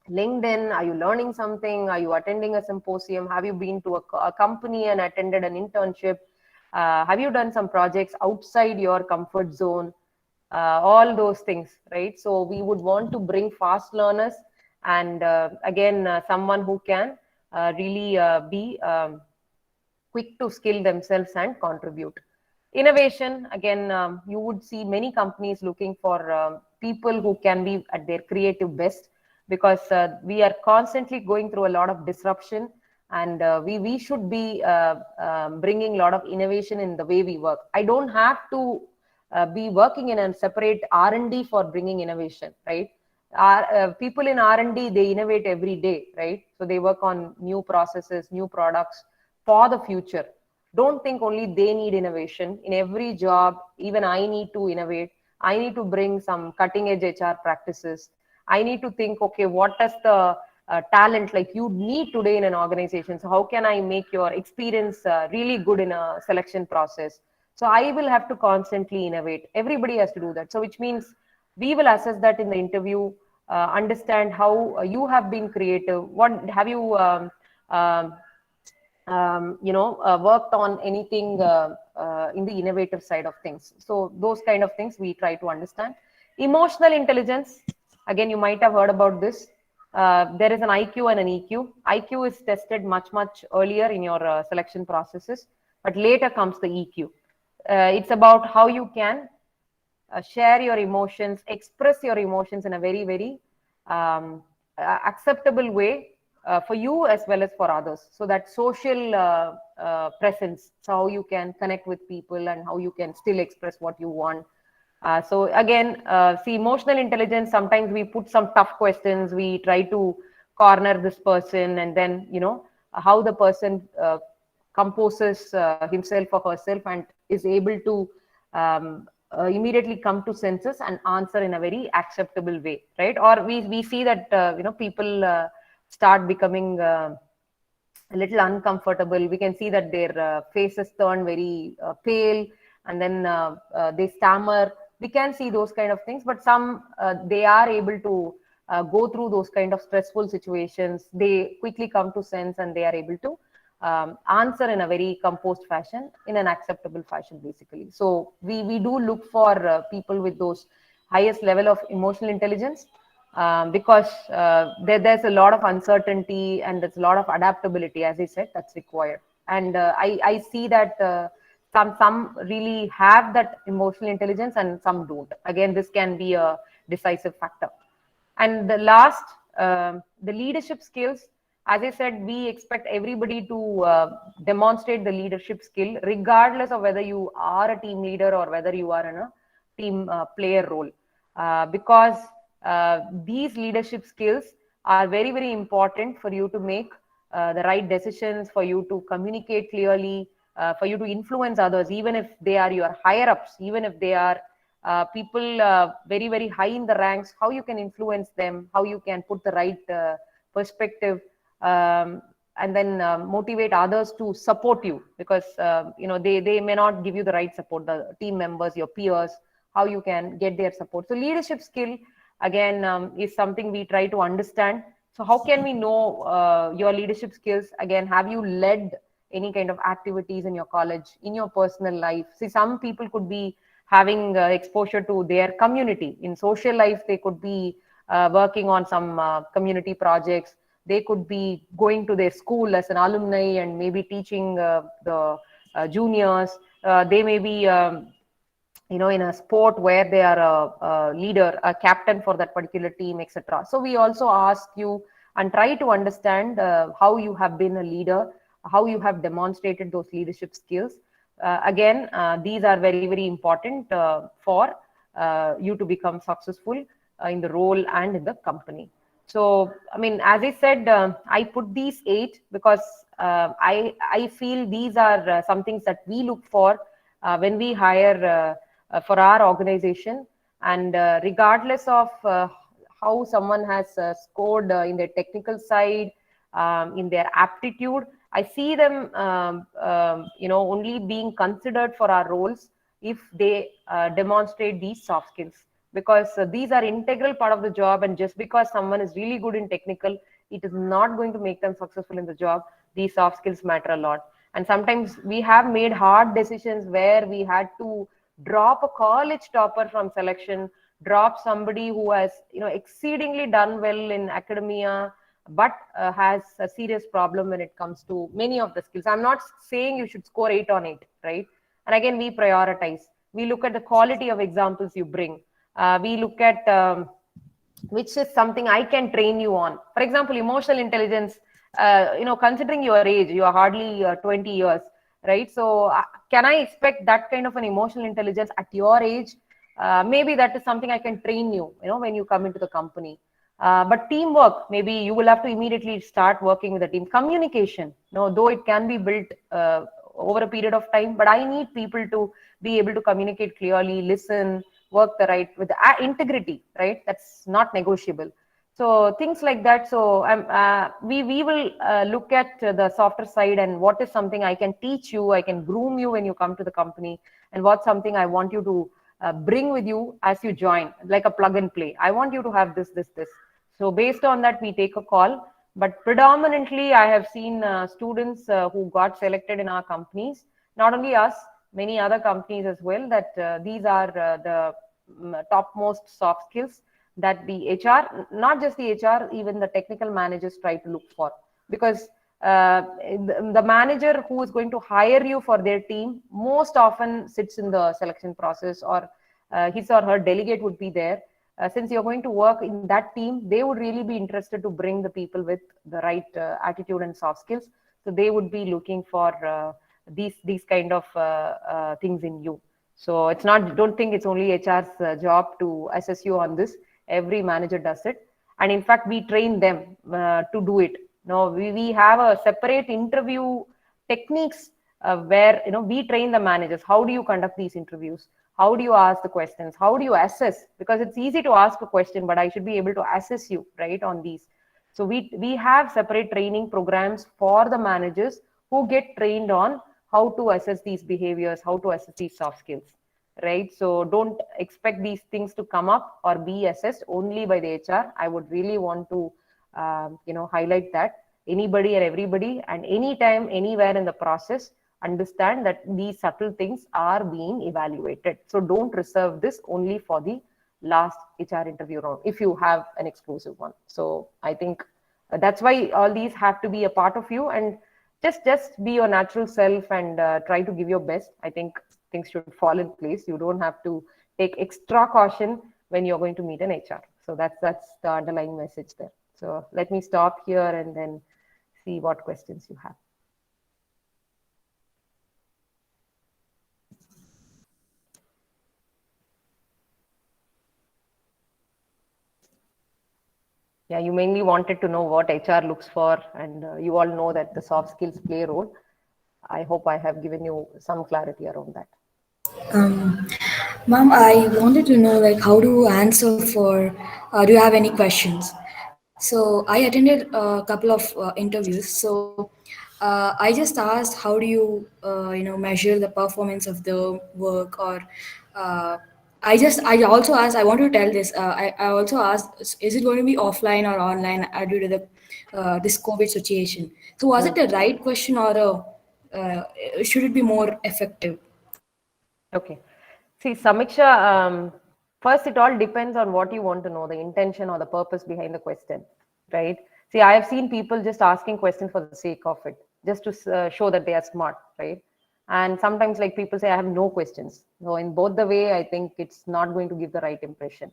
LinkedIn? Are you learning something? Are you attending a symposium? Have you been to a company and attended an internship? Have you done some projects outside your comfort zone? All those things, right? So we would want to bring fast learners, and again, someone who can really be quick to skill themselves and contribute. Innovation, again, you would see many companies looking for people who can be at their creative best, because we are constantly going through a lot of disruption, and we should be bringing a lot of innovation in the way we work. I don't have to be working in a separate R&D for bringing innovation, right? People in R&D, they innovate every day, right? So they work on new processes, new products for the future. Don't think only they need innovation. In every job, even I need to innovate. I need to bring some cutting edge HR practices. I need to think, okay, what does the talent like you need today in an organization? So how can I make your experience really good in a selection process? So I will have to constantly innovate. Everybody has to do that. So which means we will assess that in the interview, understand how you have been creative. What have you um, worked on anything in the innovative side of things. So those kind of things we try to understand. Emotional intelligence, again, you might have heard about this. There is an IQ and an EQ. IQ is tested much earlier in your selection processes, but later comes the EQ. It's about how you can share your emotions, express your emotions in a very acceptable way for you as well as for others. So that social presence, so how you can connect with people and how you can still express what you want. So again, see, emotional intelligence, sometimes we put some tough questions, we try to corner this person, and then, how the person composes himself or herself and is able to immediately come to senses and answer in a very acceptable way, right? Or we see that people start becoming a little uncomfortable. We can see that their faces turn very pale, and then they stammer. We can see those kind of things, but some they are able to go through those kind of stressful situations. They quickly come to sense, and they are able to answer in a very composed fashion, in an acceptable fashion, basically. So we do look for people with those highest level of emotional intelligence, because there's a lot of uncertainty and there's a lot of adaptability, as I said, that's required. And I see that some really have that emotional intelligence and some don't. Again, this can be a decisive factor. And the last, the leadership skills. As I said, we expect everybody to demonstrate the leadership skill, regardless of whether you are a team leader or whether you are in a team player role, because these leadership skills are very important for you to make the right decisions, for you to communicate clearly, for you to influence others, even if they are your higher ups, even if they are people very high in the ranks. How you can influence them, how you can put the right perspective, and then motivate others to support you, because they may not give you the right support, the team members, your peers, how you can get their support. So leadership skill, again, is something we try to understand. So how can we know your leadership skills? Again, have you led any kind of activities in your college, in your personal life? See, some people could be having exposure to their community. In social life, they could be working on some community projects. They could be going to their school as an alumni and maybe teaching the juniors. They may be in a sport where they are a leader, a captain for that particular team, etc. So we also ask you and try to understand how you have been a leader, how you have demonstrated those leadership skills. Again, these are very important for you to become successful in the role and in the company. So, I mean, as I said, I put these 8 because I feel these are some things that we look for when we hire for our organization. And regardless of how someone has scored in their technical side, in their aptitude, I see them only being considered for our roles if they demonstrate these soft skills, because these are integral part of the job. And just because someone is really good in technical, it is not going to make them successful in the job. These soft skills matter a lot. And sometimes we have made hard decisions where we had to drop a college topper from selection, drop somebody who has exceedingly done well in academia, but has a serious problem when it comes to many of the skills. I'm not saying you should score 8 on 8, right? And again, we prioritize. We look at the quality of examples you bring. We look at which is something I can train you on. For example, emotional intelligence, considering your age, you are hardly 20 years, right? So can I expect that kind of an emotional intelligence at your age? Maybe that is something I can train you, when you come into the company. But teamwork, maybe you will have to immediately start working with the team. Communication, though it can be built over a period of time, but I need people to be able to communicate clearly, listen, work the right with the integrity, right? That's not negotiable. So things like that. So we will look at the softer side, and what is something I can teach you, I can groom you when you come to the company, and what's something I want you to bring with you as you join, like a plug and play. I want you to have this. So based on that, we take a call. But predominantly, I have seen students who got selected in our companies, not only us, many other companies as well, that these are the topmost soft skills that the HR, not just the HR, even the technical managers try to look for. Because the manager who is going to hire you for their team most often sits in the selection process, or his or her delegate would be there. Since you're going to work in that team, they would really be interested to bring the people with the right attitude and soft skills. So they would be looking for these kind of things in you. So it's not, don't think it's only HR's job to assess you on this. Every manager does it. And in fact, we train them to do it. No, we have a separate interview techniques where, we train the managers. How do you conduct these interviews? How do you ask the questions? How do you assess? Because it's easy to ask a question, but I should be able to assess you, right, on these. So we have separate training programs for the managers who get trained on how to assess these behaviors, how to assess these soft skills, right? So don't expect these things to come up or be assessed only by the HR. I would really want to, highlight that anybody and everybody and anytime, anywhere in the process, understand that these subtle things are being evaluated. So don't reserve this only for the last HR interview round if you have an exclusive one. So I think that's why all these have to be a part of you, and just be your natural self and try to give your best. I think things should fall in place. You don't have to take extra caution when you're going to meet an HR. So that's the underlying message there. So let me stop here and then see what questions you have. Yeah, you mainly wanted to know what HR looks for, and you all know that the soft skills play a role. I hope I have given you some clarity around that. Ma'am, I wanted to know like how to answer for. Do you have any questions? So I attended a couple of interviews. So I just asked, how do you measure the performance of the work, or uh, I also asked. I want to tell this. I also asked, is it going to be offline or online due to the this COVID situation? So was it a right question, or should it be more effective? Okay. See, Samiksha, first it all depends on what you want to know, the intention or the purpose behind the question, right? See, I have seen people just asking questions for the sake of it, just to show that they are smart, right? And sometimes, like, people say, I have no questions. So in both the way, I think it's not going to give the right impression.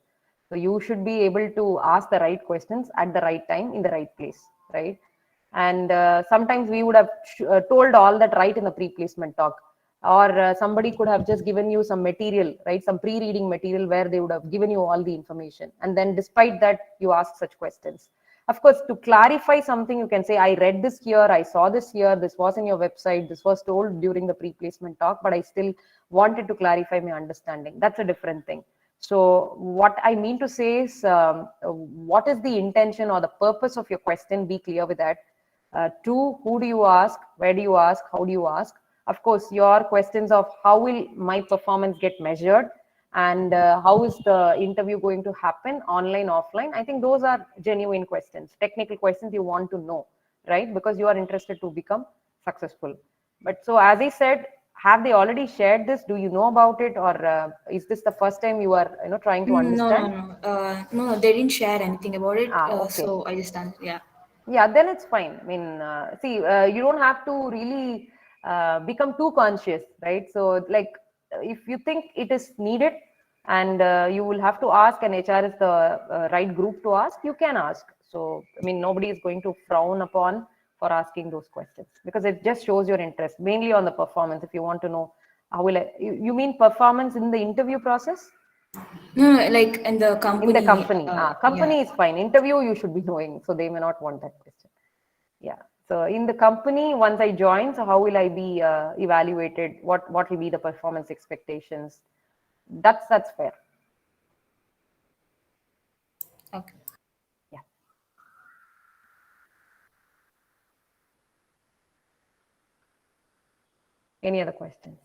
So you should be able to ask the right questions at the right time in the right place, right? And sometimes we would have told all that right in the pre-placement talk, or somebody could have just given you some material, right, some pre-reading material where they would have given you all the information, and then despite that you ask such questions. Of course, to clarify something, you can say, I read this here, I saw this here, this was in your website, this was told during the pre-placement talk, but I still wanted to clarify my understanding. That's a different thing. So what I mean to say is, what is the intention or the purpose of your question? Be clear with that. Two, who do you ask? Where do you ask? How do you ask? Of course, your questions of how will my performance get measured, and how is the interview going to happen, online, offline? I think those are genuine questions, technical questions you want to know, right? Because you are interested to become successful. But so, as I said, have they already shared this? Do you know about it, or is this the first time you are, trying to No, no, understand? no. No, they didn't share anything about it. Okay. So I just answered. Yeah. Yeah, then it's fine. I mean, see, you don't have to really become too conscious, right? So like, if you think it is needed, and you will have to ask, and HR is the right group to ask, you can ask. So I mean, nobody is going to frown upon for asking those questions, because it just shows your interest mainly on the performance. If you want to know how will I, you mean performance in the interview process? No, no, like in the company. In the company. Company Yeah. is fine. Interview you should be knowing, so they may not want that question. Yeah. So in the company, once I join, so how will I be evaluated? What will be the performance expectations? That's fair. Okay. Yeah. Any other questions?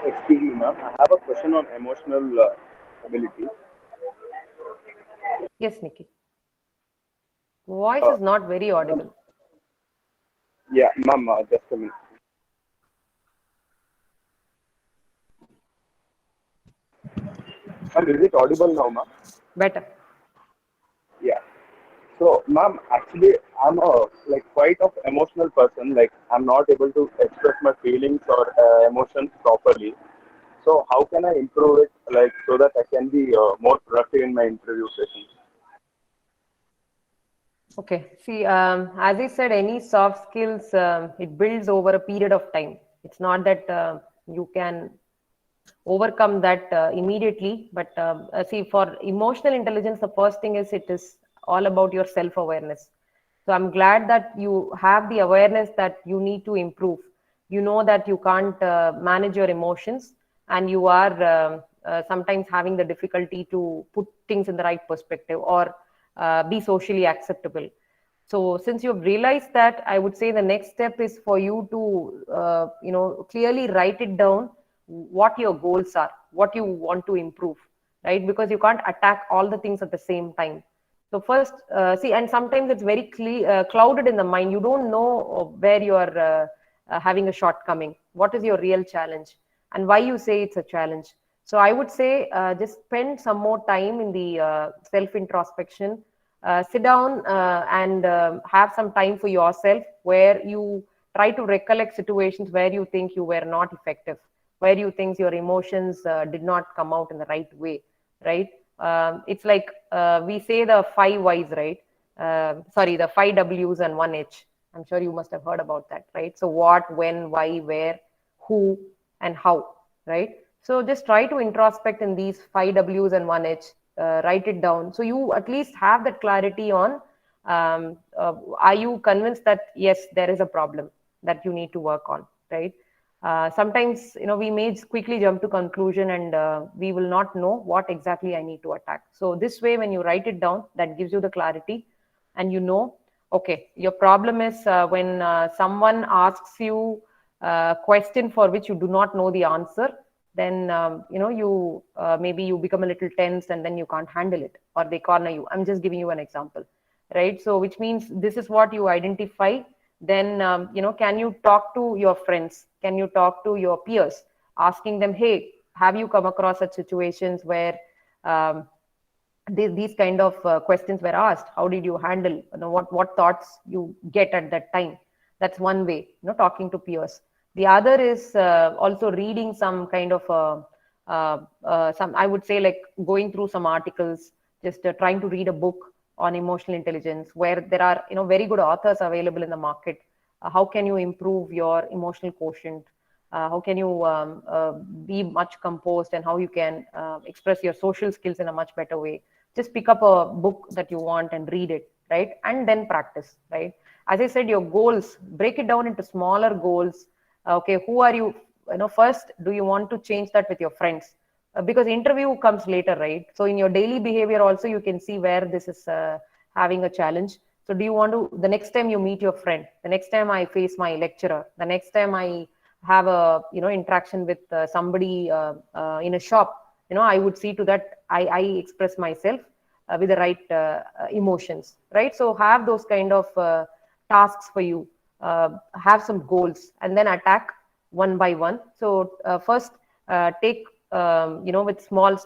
Excuse me, ma'am. I have a question on emotional ability. Yes, Nikki. Voice is not very audible. Yeah, ma'am, just a minute. Ma'am, is it audible now, ma'am? Better. Yeah. So, ma'am, actually, I'm a like quite of emotional person. Like, I'm not able to express my feelings or emotions properly. So, how can I improve it, like, so that I can be more productive in my interview sessions? Okay. See, as I said, any soft skills, it builds over a period of time. It's not that you can overcome that immediately. But see, for emotional intelligence, the first thing is it is all about your self awareness. So I'm glad that you have the awareness that you need to improve. You know that you can't manage your emotions, and you are sometimes having the difficulty to put things in the right perspective or be socially acceptable. So since you've realized that, I would say the next step is for you to clearly write it down, what your goals are, what you want to improve, right? Because you can't attack all the things at the same time. So first, see, and sometimes it's very clouded in the mind. You don't know where you are having a shortcoming. What is your real challenge, and why you say it's a challenge? So I would say just spend some more time in the self introspection. Sit down and have some time for yourself, where you try to recollect situations where you think you were not effective, where you think your emotions did not come out in the right way, right? It's like we say the 5 Ys, right? Sorry, the 5 Ws and 1 H. I'm sure you must have heard about that, right? So what, when, why, where, who, and how, right? So just try to introspect in these 5 Ws and 1 H. Write it down, so you at least have that clarity on, are you convinced that yes, there is a problem that you need to work on, right? Sometimes we may quickly jump to conclusion, and we will not know what exactly I need to attack. So this way, when you write it down, that gives you the clarity, and okay, your problem is when someone asks you a question for which you do not know the answer, then you maybe you become a little tense, and then you can't handle it, or they corner you. I'm just giving you an example, right? So which means this is what you identify. Then can you talk to your friends, can you talk to your peers, asking them, hey, have you come across such situations where um, these kind of questions were asked? How did you handle, what thoughts you get at that time? That's one way, talking to peers. The other is also reading some kind of some, I would say, like going through some articles, just trying to read a book on emotional intelligence, where there are very good authors available in the market. How can you improve your emotional quotient? How can you be much composed, and how you can express your social skills in a much better way? Just pick up a book that you want and read it, right? And then practice, right? As I said, your goals, break it down into smaller goals. Okay, who are you, first, do you want to change that with your friends? Because interview comes later, right? So in your daily behavior also, you can see where this is having a challenge. So do you want to, the next time you meet your friend, the next time I face my lecturer, the next time I have a interaction with somebody in a shop, I would see to that I express myself with the right emotions, right? So have those kind of tasks for you, have some goals, and then attack one by one. So first take with small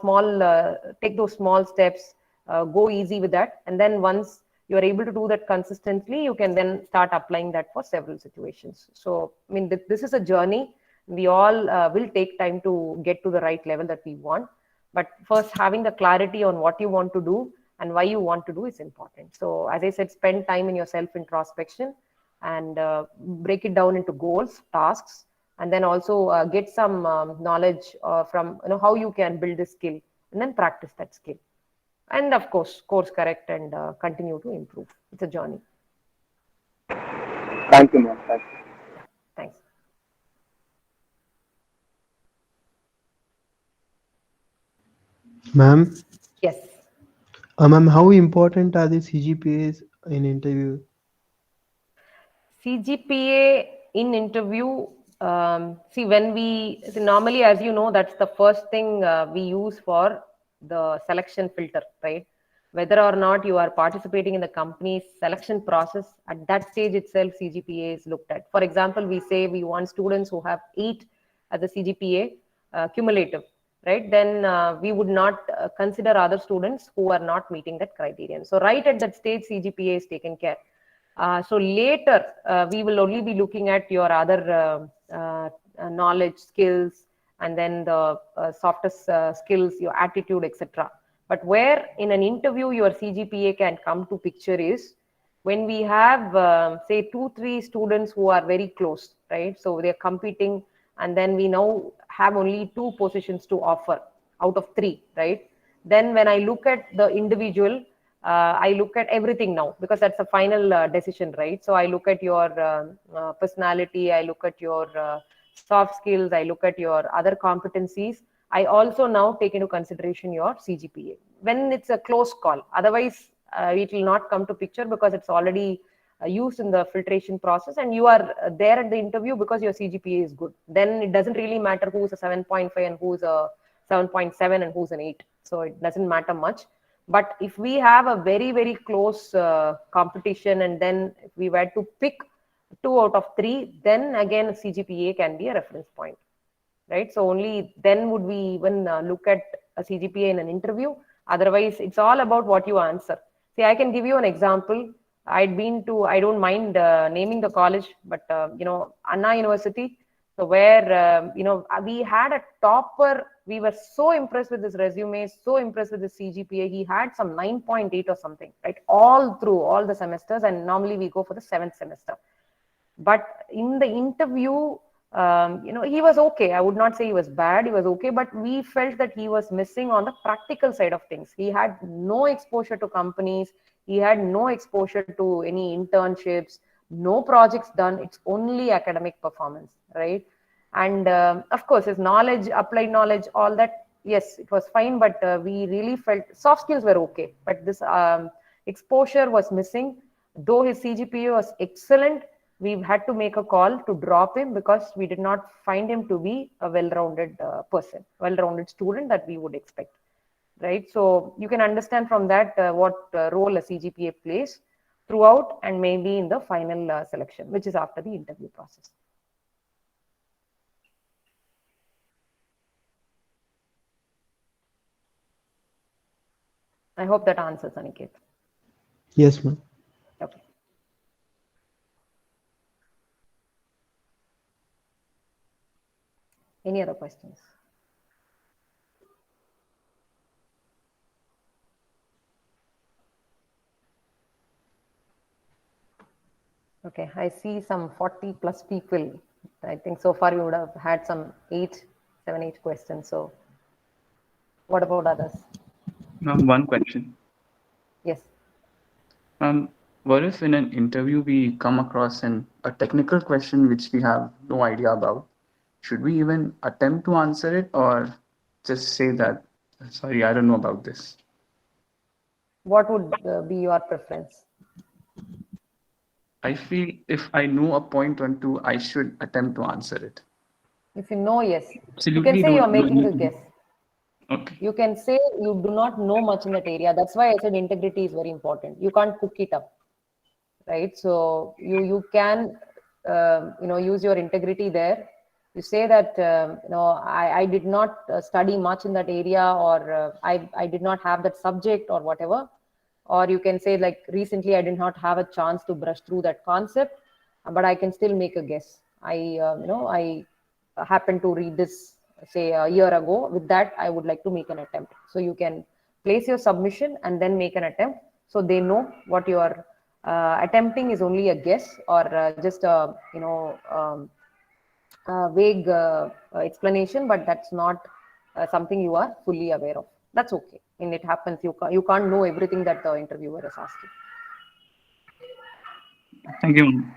take those small steps, go easy with that, and then once you are able to do that consistently, you can then start applying that for several situations. So I mean, this is a journey. We all will take time to get to the right level that we want, but first, having the clarity on what you want to do, and why you want to do is important. So as I said, spend time in your self introspection and break it down into goals, tasks, and then also get some knowledge from how you can build this skill, and then practice that skill, and of course course correct and continue to improve. It's a journey. Thank you, ma'am. Thank you. Thanks. Ma'am, Yes. ma'am, how important are the CGPAs in interview? CGPA in interview, see, normally, as you know, that's the first thing we use for the selection filter, right? Whether or not you are participating in the company's selection process, at that stage itself, CGPA is looked at. For example, we say we want students who have 8 as a CGPA cumulative, right? Then we would not consider other students who are not meeting that criterion. So right at that stage, CGPA is taken care. So later, we will only be looking at your other knowledge, skills, and then the softest skills, your attitude, etc. But where in an interview your CGPA can come to picture is when we have, say, 2-3 students who are very close, right? So they're competing, and then we now have only 2 positions to offer out of 3, right? Then when I look at the individual, I look at everything now because that's a final decision, right? So I look at your personality, I look at your soft skills, I look at your other competencies. I also now take into consideration your CGPA when it's a close call. Otherwise, it will not come to picture because it's already used in the filtration process, and you are there at the interview because your CGPA is good. Then it doesn't really matter who's a 7.5 and who's a 7.7 and who's an 8. So it doesn't matter much. But if we have a very, very close competition, and then if we were to pick 2 out of 3, then again CGPA can be a reference point, right? So only then would we even look at a CGPA in an interview. Otherwise, it's all about what you answer. See, I can give you an example. I don't mind naming the college, but Anna University. So where we had a topper. We were so impressed with his resume, so impressed with his CGPA. He had some 9.8 or something, right? All through all the semesters, and normally we go for the 7th semester. But in the interview, he was okay. I would not say he was bad. He was okay, but we felt that he was missing on the practical side of things. He had no exposure to companies. He had no exposure to any internships, no projects done. It's only academic performance, right? And of course, his knowledge, applied knowledge, all that, yes, it was fine. But we really felt soft skills were okay. But this exposure was missing. Though his CGPA was excellent, we had to make a call to drop him because we did not find him to be a well-rounded person, well-rounded student that we would expect, right? So you can understand from that what role a CGPA plays throughout and maybe in the final selection, which is after the interview process. I hope that answers, Aniket. Yes, ma'am. Okay. Any other questions? Okay, I see some 40 plus people. I think so far we would have had some 7, 8 questions. So what about others? One question. Yes. What if in an interview we come across a technical question which we have no idea about? Should we even attempt to answer it or just say that, sorry, I don't know about this? What would be your preference? I feel if I know a point or two, I should attempt to answer it. If you know, yes. Absolutely. You can say you're making a don't- guess. Okay. You can say you do not know much in that area. That's why I said integrity is very important. You can't cook it up, right? So you can use your integrity there. You say that I did not study much in that area, or I did not have that subject or whatever. Or you can say, like, recently I did not have a chance to brush through that concept, but I can still make a guess. I happened to read this, say, a year ago. With that, I would like to make an attempt. So you can place your submission and then make an attempt, so they know what you are attempting is only a guess or just a vague explanation, but that's not something you are fully aware of. That's okay. And it happens. You can't know everything that the interviewer is asking. Thank you, ma'am.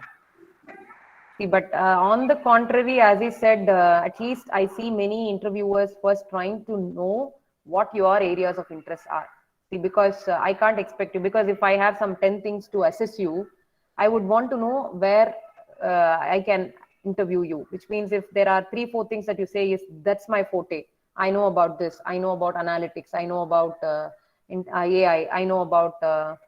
See, but on the contrary, as he said, at least I see many interviewers first trying to know what your areas of interest are. See, because I can't expect you, because if I have some 10 things to assess you, I would want to know where I can interview you, which means if there are 3, 4 things that you say is that's my forte. I know about this. I know about analytics. I know about AI. I know about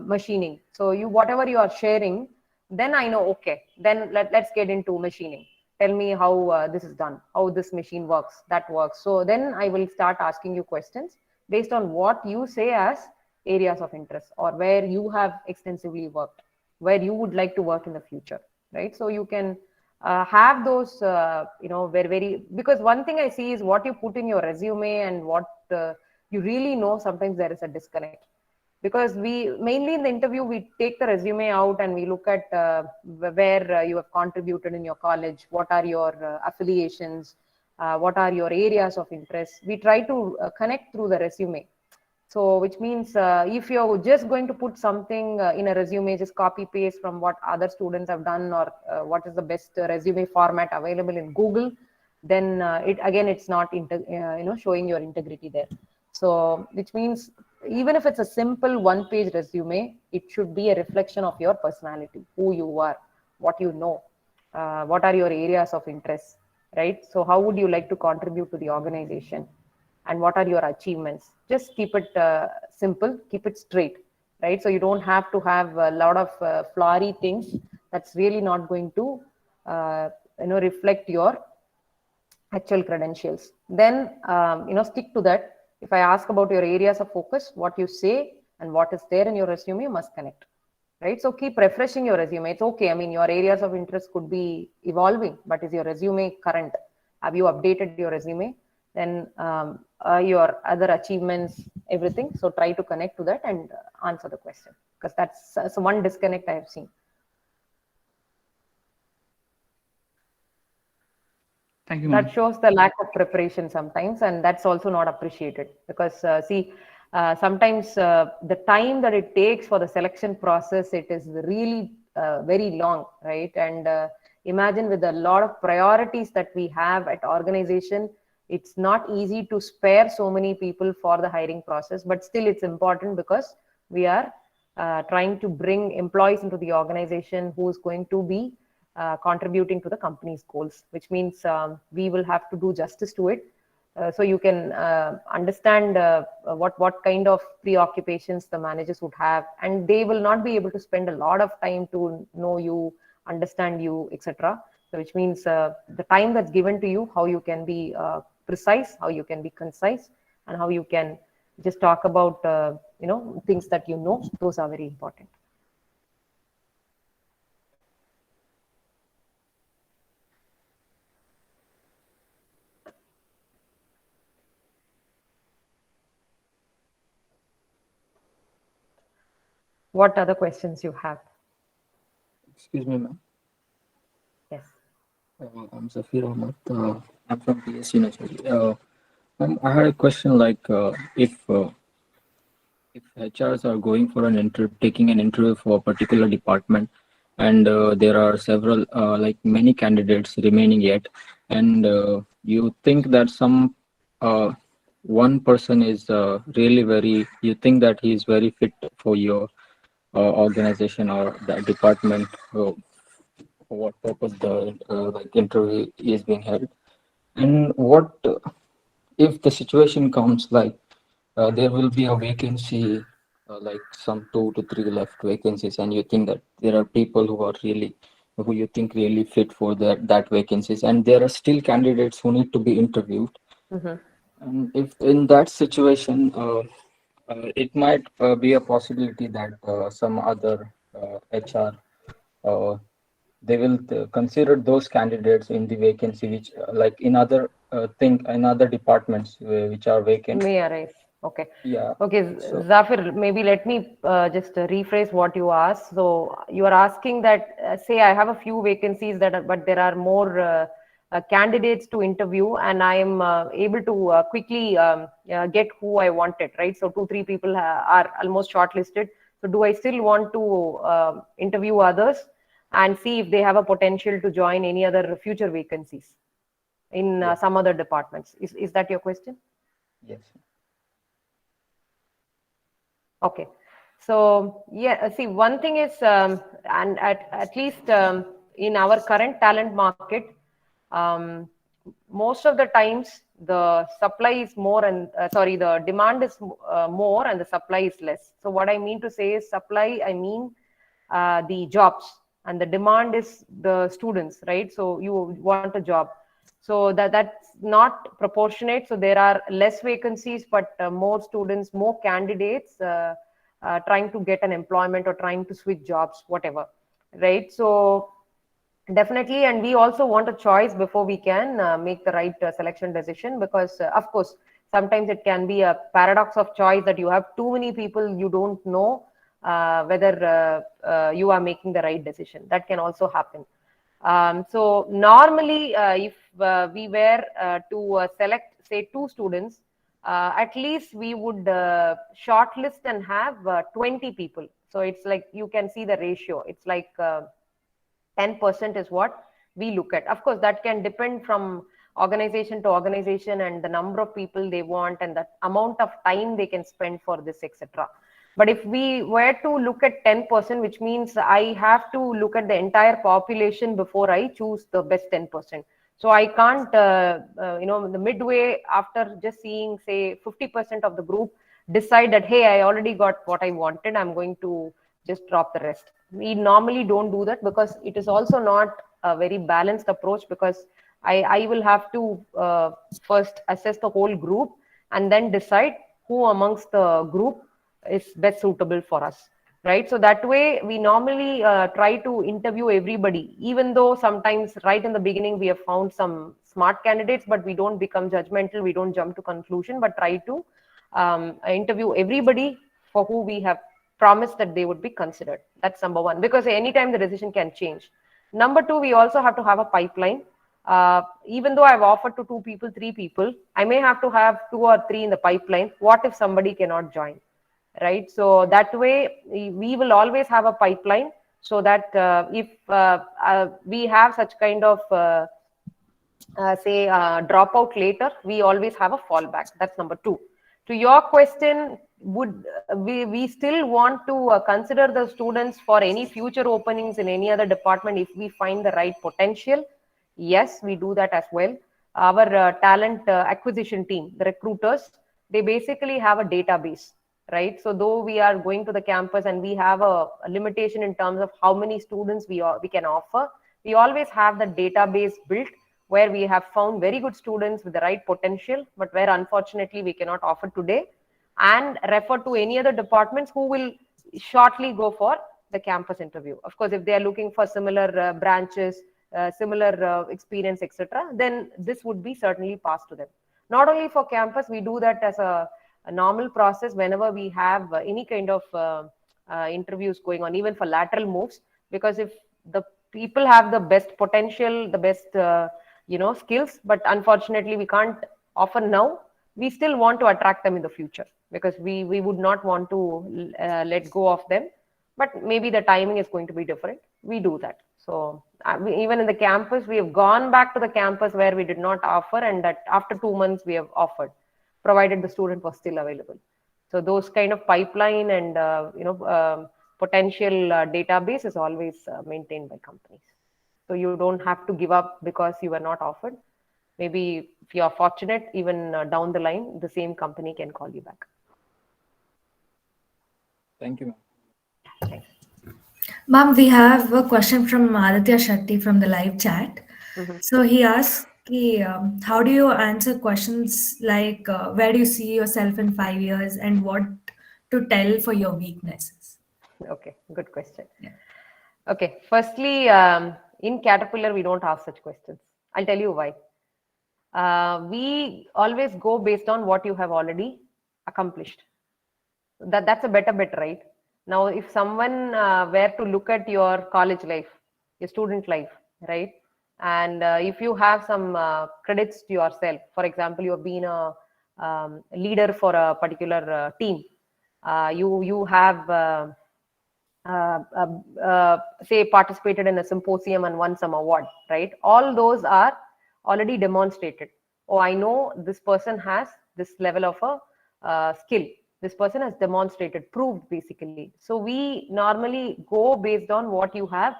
machining. So you, whatever you are sharing, then I know, okay, then let's get into machining. Tell me how this is done, how this machine works, that works. So then I will start asking you questions based on what you say as areas of interest or where you have extensively worked, where you would like to work in the future, right? So you can have those, very, because one thing I see is what you put in your resume and what you really know, sometimes there is a disconnect, because we mainly in the interview we take the resume out and we look at where you have contributed in your college, what are your affiliations, what are your areas of interest. We try to connect through the resume. So which means if you're just going to put something in a resume, just copy paste from what other students have done, or what is the best resume format available in Google, then it's not showing your integrity there. So which means even if it's a simple one-page resume, it should be a reflection of your personality, who you are, what you know, what are your areas of interest, right? So how would you like to contribute to the organization, and what are your achievements? Just keep it simple, keep it straight, right? So you don't have to have a lot of flowery things. That's really not going to reflect your actual credentials. Then stick to that. If I ask about your areas of focus, what you say and what is there in your resume must connect, right? So keep refreshing your resume. It's okay. I mean, your areas of interest could be evolving, but is your resume current? Have you updated your resume? Then your other achievements, everything. So try to connect to that and answer the question, because that's one disconnect I have seen. Thank you, ma'am. That shows the lack of preparation sometimes, and that's also not appreciated, because sometimes the time that it takes for the selection process, it is really very long, right? And imagine with a lot of priorities that we have at organization, it's not easy to spare so many people for the hiring process, but still it's important, because we are trying to bring employees into the organization who is going to be contributing to the company's goals, which means we will have to do justice to it. So you can understand what kind of preoccupations the managers would have, and they will not be able to spend a lot of time to know you, understand you, etc. So which means the time that's given to you, how you can be precise, how you can be concise, and how you can just talk about things that you know, those are very important. What other questions you have? Excuse me, ma'am. Yes. I'm Zafir Ahmad. I'm from PESU. Ma'am, I had a question like if HRs are going for taking an interview for a particular department, and there are several like many candidates remaining yet, and you think that one person is you think that he is very fit for your organization or that department, for what purpose the interview is being held, and what if the situation comes like there will be a vacancy, like some 2 to 3 left vacancies, and you think that there are people who you think really fit for that vacancies, and there are still candidates who need to be interviewed. Mm-hmm. And if in that situation, it might be a possibility that some other HR, they will consider those candidates in the vacancy which like in other departments which are vacant. May arise. Okay. Yeah. Okay, So Zafir, maybe let me just rephrase what you asked. So you are asking that, say, I have a few vacancies but there are more candidates to interview, and I am able to quickly get who I wanted, right? So 2, 3 people are almost shortlisted. So do I still want to interview others and see if they have a potential to join any other future vacancies in yes, some other departments? Is that your question? yes. Okay. So yeah, see, one thing is, and at least in our current talent market, um, most of the times the supply is more and sorry, the demand is more and the supply is less. So what I mean to say is supply, I mean the jobs, and the demand is the students, right? So you want a job, so that's not proportionate. So there are less vacancies, but more students, more candidates trying to get an employment or trying to switch jobs, whatever, right? So definitely, and we also want a choice before we can make the right selection decision, because of course sometimes it can be a paradox of choice that you have too many people, you don't know whether you are making the right decision. That can also happen. So normally, if we were to select, say, 2 students, at least we would shortlist and have 20 people. So it's like, you can see the ratio. It's like 10% is what we look at. Of course, that can depend from organization to organization and the number of people they want and the amount of time they can spend for this, etc. But if we were to look at 10%, which means I have to look at the entire population before I choose the best 10%. So I can't, the midway after just seeing, say, 50% of the group, decide that, hey, I already got what I wanted, I'm going to just drop the rest. We normally don't do that, because it is also not a very balanced approach, because I will have to first assess the whole group and then decide who amongst the group is best suitable for us, right? So that way we normally try to interview everybody, even though sometimes right in the beginning we have found some smart candidates, but we don't become judgmental, we don't jump to conclusion, but try to interview everybody for who we have promised that they would be considered. That's number one, because anytime the decision can change. Number two, we also have to have a pipeline. Even though I've offered to 2 people, 3 people, I may have to have 2 or 3 in the pipeline. What if somebody cannot join, right? So that way we will always have a pipeline, so that if we have such kind of say dropout later, we always have a fallback. That's number two. To your question, would we still want to consider the students for any future openings in any other department if we find the right potential? Yes, we do that as well. Our talent acquisition team, the recruiters, they basically have a database, right? So though we are going to the campus and we have a limitation in terms of how many students we can offer, we always have the database built, where we have found very good students with the right potential, but where unfortunately we cannot offer today, and refer to any other departments who will shortly go for the campus interview. Of course, if they are looking for similar branches, similar experience, etc., then this would be certainly passed to them. Not only for campus, we do that as a normal process whenever we have any kind of interviews going on, even for lateral moves, because if the people have the best potential, the best skills, but unfortunately we can't offer now, we still want to attract them in the future, because we would not want to let go of them, but maybe the timing is going to be different. We do that. So even in the campus, we have gone back to the campus where we did not offer, and that after 2 months we have offered, provided the student was still available. So those kind of pipeline and potential database is always maintained by companies. So you don't have to give up because you were not offered. Maybe if you are fortunate, even down the line, the same company can call you back. Thank you, ma'am. Thanks. Ma'am, we have a question from Aditya Shetty from the live chat. Mhm. So he asks, how do you answer questions like, where do you see yourself in 5 years and what to tell for your weaknesses? Okay, good question. Yeah. Okay, firstly, in Caterpillar, we don't ask such questions. I'll tell you why. We always go based on what you have already accomplished. That's a better bet, right? Now, if someone were to look at your college life, your student life, right, and if you have some credits to yourself, for example, you have been a leader for a particular team, you have say participated in a symposium and won some award, right? All those are already demonstrated. Oh, I know this person has this level of a skill. This person has demonstrated, proved basically. So we normally go based on what you have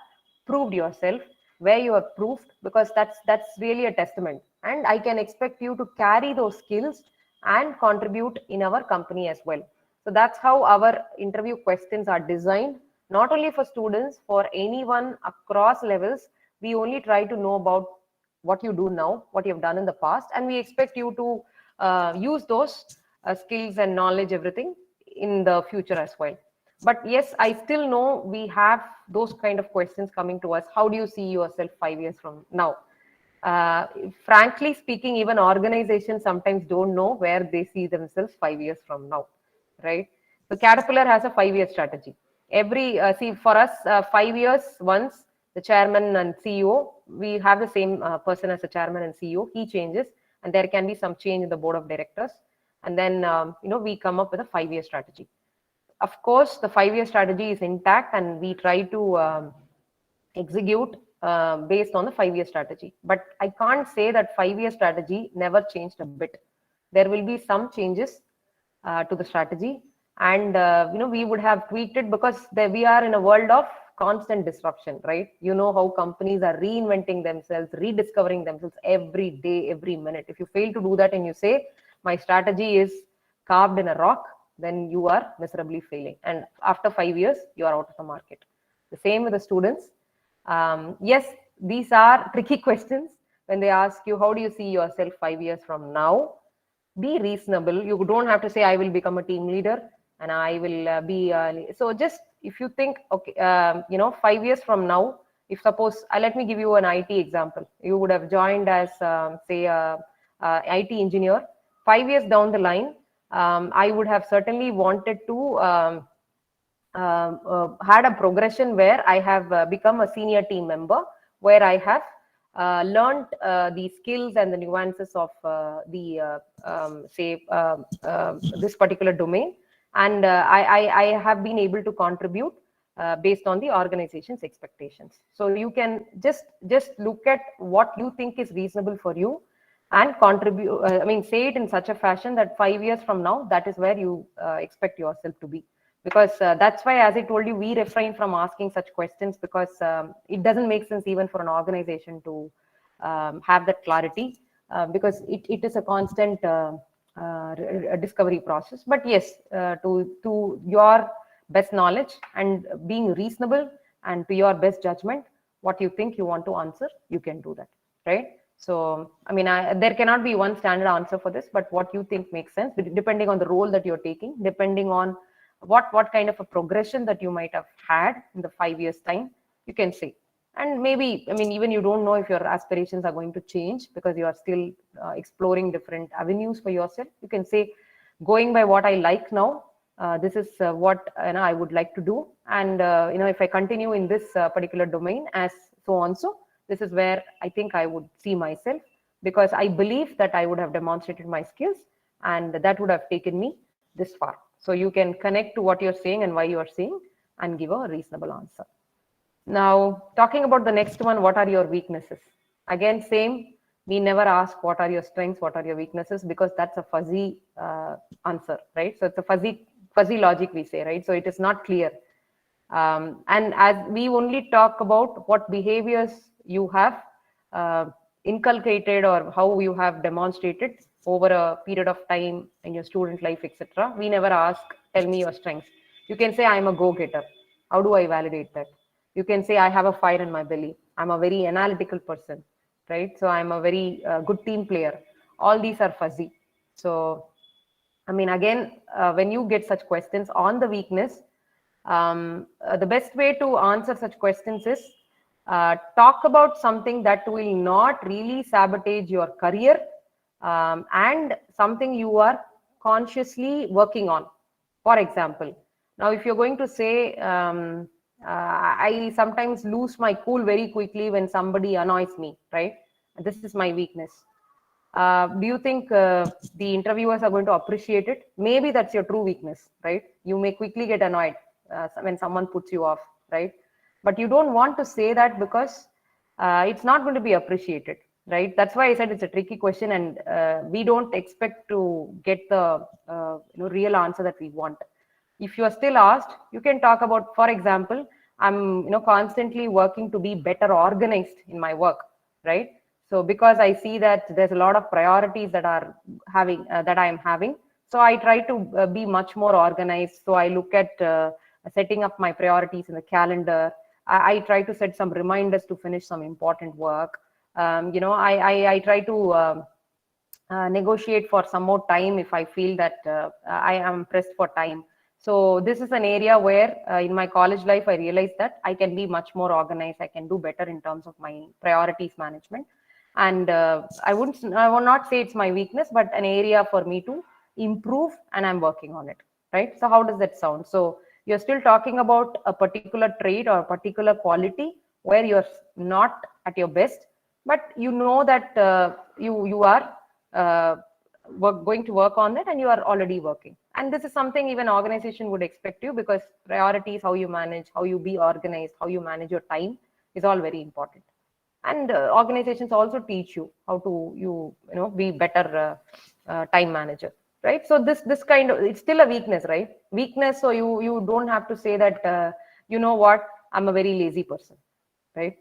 proved yourself, where you have proved, because that's really a testament. And I can expect you to carry those skills and contribute in our company as well. So that's how our interview questions are designed, not only for students, for anyone across levels. We only try to know about what you do now, what you've done in the past, and we expect you to use those skills and knowledge, everything in the future as well. But yes, I still know we have those kind of questions coming to us. How do you see yourself 5 years from now? uh, Frankly speaking, even organizations sometimes don't know where they see themselves 5 years from now, right? So Caterpillar has a 5 year strategy. Every see, for us, 5 years once, the chairman and CEO, we have the same person as the chairman and CEO. He changes, and there can be some change in the board of directors, and then we come up with a 5 year strategy. Of course, the 5 year strategy is intact, and we try to execute based on the 5 year strategy. But I can't say that 5 year strategy never changed a bit. There will be some changes to the strategy, and we would have tweaked it, because we are in a world of constant disruption, right? You know how companies are reinventing themselves, rediscovering themselves every day, every minute. If you fail to do that and you say my strategy is carved in a rock, then you are miserably failing, and after 5 years you are out of the market. The same with the students. Yes, these are tricky questions. When they ask you, how do you see yourself 5 years from now? Be reasonable. You don't have to say, I will become a team leader and I will be. So just if you think, okay, 5 years from now, if suppose, let me give you an IT example. You would have joined as, say, IT engineer. 5 years down the line, I would have certainly wanted to had a progression where I have become a senior team member, where I have learned the skills and the nuances of this particular domain, and I have been able to contribute based on the organization's expectations. So you can just look at what you think is reasonable for you and contribute. Say it in such a fashion that 5 years from now, that is where you expect yourself to be. Because that's why, as I told you, we refrain from asking such questions, because it doesn't make sense even for an organization to have that clarity, because it is a constant discovery process. But yes, to your best knowledge and being reasonable, and to your best judgment, what you think you want to answer, you can do that, right? So, there cannot be one standard answer for this, but what you think makes sense, depending on the role that you're taking, depending on what kind of a progression that you might have had in the 5 years time, you can say. And maybe, even you don't know if your aspirations are going to change, because you are still exploring different avenues for yourself. You can say, going by what I like now, this is what I would like to do, and if I continue in this particular domain as so on, so this is where I think I would see myself, because I believe that I would have demonstrated my skills, and that would have taken me this far. So you can connect to what you're saying and why you are saying, and give a reasonable answer. Now, talking about the next one, what are your weaknesses? Again, same. We never ask what are your strengths, what are your weaknesses, because that's a fuzzy answer, right? So it's a fuzzy logic, we say, right? So it is not clear. And as we only talk about what behaviors you have inculcated, or how you have demonstrated over a period of time in your student life, etc. We never ask, tell me your strengths. You can say, I'm a go-getter. How do I validate that? You can say, I have a fire in my belly. I'm a very analytical person, right? So I'm a very good team player. All these are fuzzy. So, again, when you get such questions on the weakness, the best way to answer such questions is talk about something that will not really sabotage your career, and something you are consciously working on. For example, now if you're going to say, I sometimes lose my cool very quickly when somebody annoys me, right? This is my weakness. Do you think the interviewers are going to appreciate it? Maybe that's your true weakness, right? You may quickly get annoyed when someone puts you off, right? But you don't want to say that because it's not going to be appreciated, right? That's why I said it's a tricky question, and we don't expect to get the real answer that we want. If you are still asked, you can talk about, for example, I'm constantly working to be better organized in my work, right? So because I see that there's a lot of priorities that are having that I am having, so I try to be much more organized. So I look at setting up my priorities in the calendar. I try to set some reminders to finish some important work. I try to negotiate for some more time if I feel that I am pressed for time. So this is an area where in my college life, I realized that I can be much more organized. I can do better in terms of my priorities management. And I will not say it's my weakness, but an area for me to improve, and I'm working on it, right? So how does that sound? So you're still talking about a particular trait or a particular quality where you're not at your best, but you know that you are going to work on it, and you are already working. And this is something even organization would expect you, because priorities, how you manage, how you be organized, how you manage your time is all very important. And organizations also teach you how to be better time manager, right? So this kind of, it's still a weakness, right? Weakness. So you don't have to say that you know what, I'm a very lazy person, right?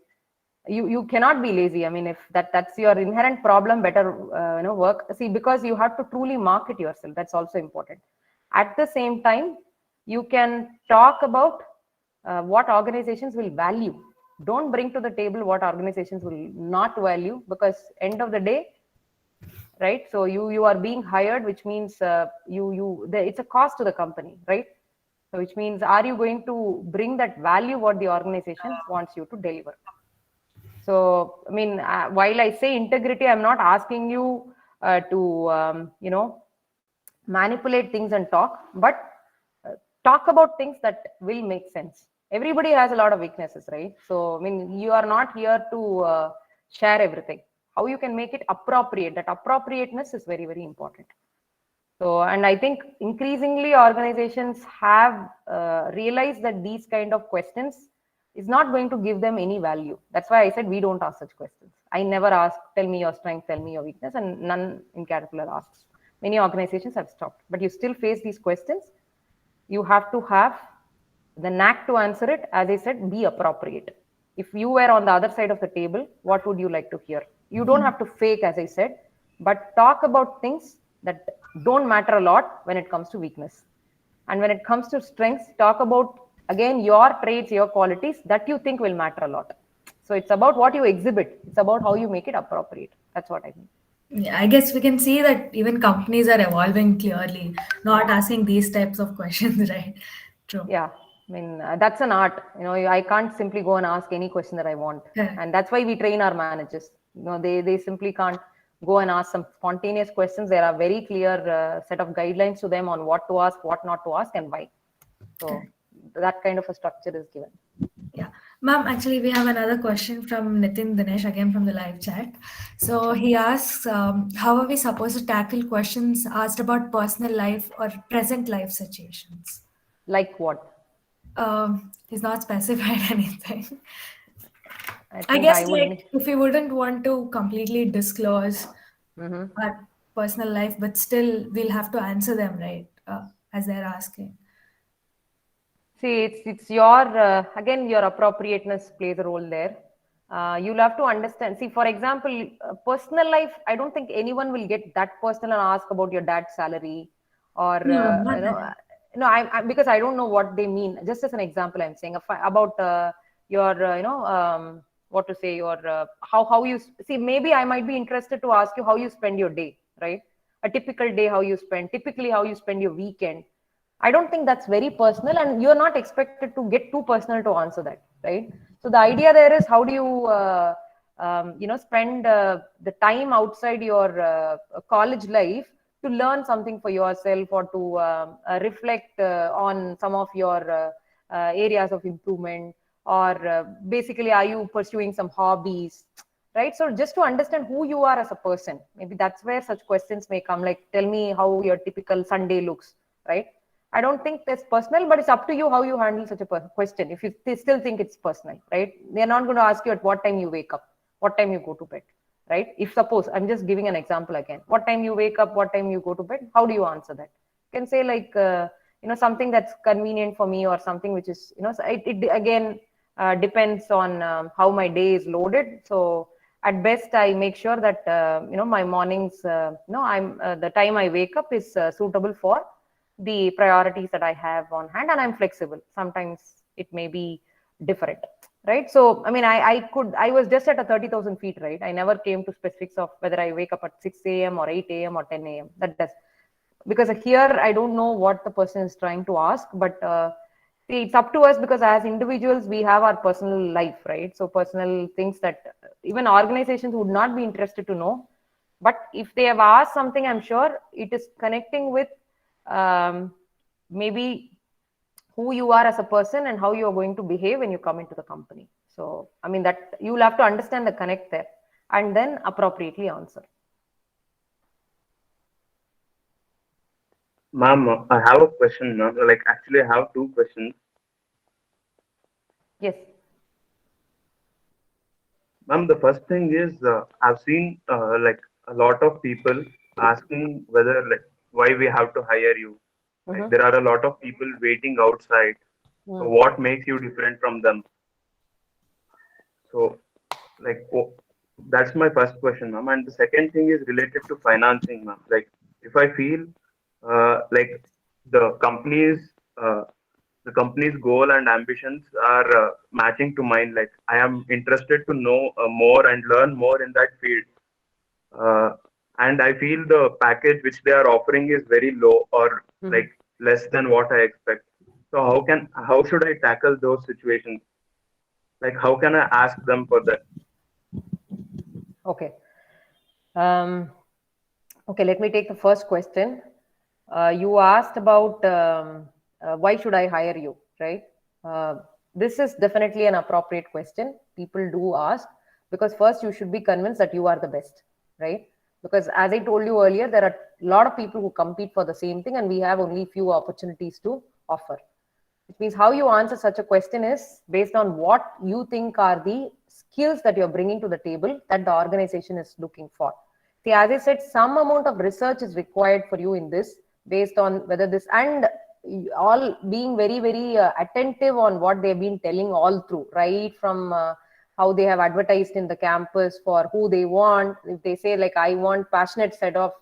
You cannot be lazy. I mean, if that's your inherent problem, better work. See, because you have to truly market yourself. That's also important. At the same time, you can talk about what organizations will value. Don't bring to the table what organizations will not value, because end of the day, right? So you are being hired, which means it's a cost to the company, right? So which means, are you going to bring that value what the organization wants you to deliver? So, I mean, while I say integrity, I'm not asking you to, manipulate things and talk, but talk about things that will make sense. Everybody has a lot of weaknesses, right? So, I mean, you are not here to share everything. How you can make it appropriate, that appropriateness is very, very important. So, and I think increasingly organizations have realized that these kind of questions is not going to give them any value. That's why I said we don't ask such questions. I never ask, tell me your strength, tell me your weakness, and none in Caterpillar asks. Many organizations have stopped, but you still face these questions. You have to have the knack to answer it. As I said, be appropriate. If you were on the other side of the table, what would you like to hear? You don't have to fake, as I said, but talk about things that don't matter a lot when it comes to weakness. And when it comes to strengths, talk about, again, your traits, your qualities that you think will matter a lot. So it's about what you exhibit. It's about how you make it appropriate. That's what I mean. Yeah, I guess we can see that even companies are evolving clearly, not asking these types of questions, right? True. Yeah, I mean, that's an art. I can't simply go and ask any question that I want. Yeah. And that's why we train our managers. They simply can't go and ask some spontaneous questions. There are very clear set of guidelines to them on what to ask, what not to ask, and why. So that kind of a structure is given. Yeah. Ma'am, actually, we have another question from Nitin Dinesh, again from the live chat. So he asks, how are we supposed to tackle questions asked about personal life or present life situations? Like what? He's not specified anything. I I think guess I would like if we wouldn't want to completely disclose our personal life, but still we'll have to answer them, right? As they're asking. See, it's your again, your appropriateness plays a role there. You'll have to understand. See, for example, personal life. I don't think anyone will get that personal and ask about your dad's salary, or No, not that. no. Because I don't know what they mean. Just as an example, I'm saying about your what to say, your how you see. Maybe I might be interested to ask you how you spend your day, right? A typical day, how you spend. Typically, how you spend your weekend. I don't think that's very personal, and you're not expected to get too personal to answer that, right? So the idea there is, how do you spend the time outside your college life to learn something for yourself, or to reflect on some of your areas of improvement, or basically are you pursuing some hobbies, right? So just to understand who you are as a person, maybe that's where such questions may come, like tell me how your typical Sunday looks, right? I don't think that's personal, but it's up to you how you handle such a question. If you still think it's personal, right? They're not going to ask you at what time you wake up, what time you go to bed, right? If suppose, I'm just giving an example again, what time you wake up, what time you go to bed, how do you answer that? You can say like, something that's convenient for me, or something which is, so it again depends on how my day is loaded. So at best, I make sure that, my mornings, I'm the time I wake up is suitable for the priorities that I have on hand, and I'm flexible. Sometimes it may be different, right? So, I mean, I was just at a 30,000 feet, right? I never came to specifics of whether I wake up at 6 a.m. or 8 a.m. or 10 a.m. That does, because here I don't know what the person is trying to ask, but see, it's up to us, because as individuals, we have our personal life, right? So personal things that even organizations would not be interested to know. But if they have asked something, I'm sure it is connecting with maybe who you are as a person and how you are going to behave when you come into the company. So, I mean, that you'll have to understand the connect there and then appropriately answer. Ma'am, I have a question, ma'am. Like, actually, I have two questions. Yes. Ma'am, the first thing is, I've seen like a lot of people asking whether, like, why we have to hire you. Like, there are a lot of people waiting outside. So what makes you different from them? So, like, that's my first question, ma'am. And the second thing is related to financing, ma'am. Like, if I feel like the company's uh, the company's goal and ambitions are matching to mine, like I am interested to know more and learn more in that field. Uh, and I feel the package which they are offering is very low, or like less than what I expect. So how should I tackle those situations? Like, how can I ask them for that? Okay. Okay, let me take the first question. You asked about why should I hire you, right? Uh, this is definitely an appropriate question. People do ask, because first you should be convinced that you are the best, right? Because as I told you earlier, there are a lot of people who compete for the same thing, and we have only few opportunities to offer. Which means how you answer such a question is based on what you think are the skills that you're bringing to the table that the organization is looking for. See, as I said, some amount of research is required for you in this, based on whether this, and all being very, very attentive on what they've been telling all through, right from how they have advertised in the campus for who they want. If they say, like, I want passionate set of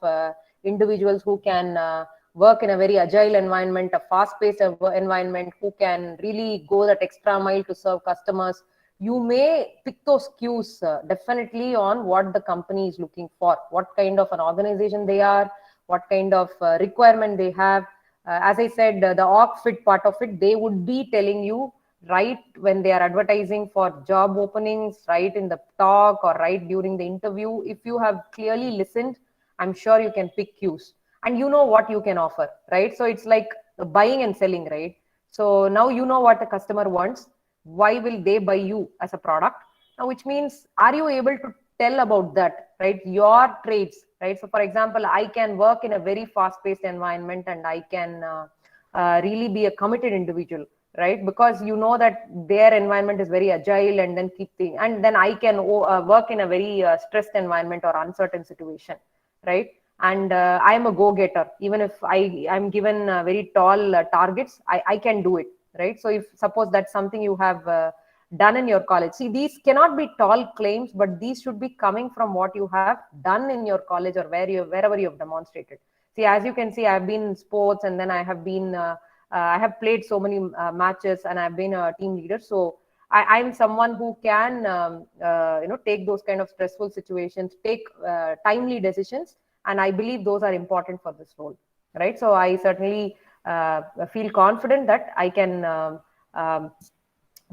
individuals who can work in a very agile environment, a fast-paced environment, who can really go that extra mile to serve customers, you may pick those cues definitely on what the company is looking for, what kind of an organization they are, what kind of requirement they have. As I said, the org fit part of it, they would be telling you right when they are advertising for job openings, right in the talk, or right during the interview. If you have clearly listened, I'm sure you can pick cues and you know what you can offer, right? So it's like buying and selling, right? So now you know what the customer wants. Why will they buy you as a product? Now, which means, are you able to tell about that, right? Your traits, right? So for example, I can work in a very fast-paced environment, and I can really be a committed individual, right? Because you know that their environment is very agile, and then and then I can work in a very stressed environment or uncertain situation, right? And I am a go-getter. Even if I'm given very tall targets, I can do it, right? So if suppose that's something you have done in your college, see, these cannot be tall claims, but these should be coming from what you have done in your college, or wherever you have demonstrated. See, as you can see, I've been in sports, and then I have been I have played so many matches, and I've been a team leader. So I'm someone who can take those kind of stressful situations, take timely decisions, and I believe those are important for this role, right? So I certainly feel confident that I can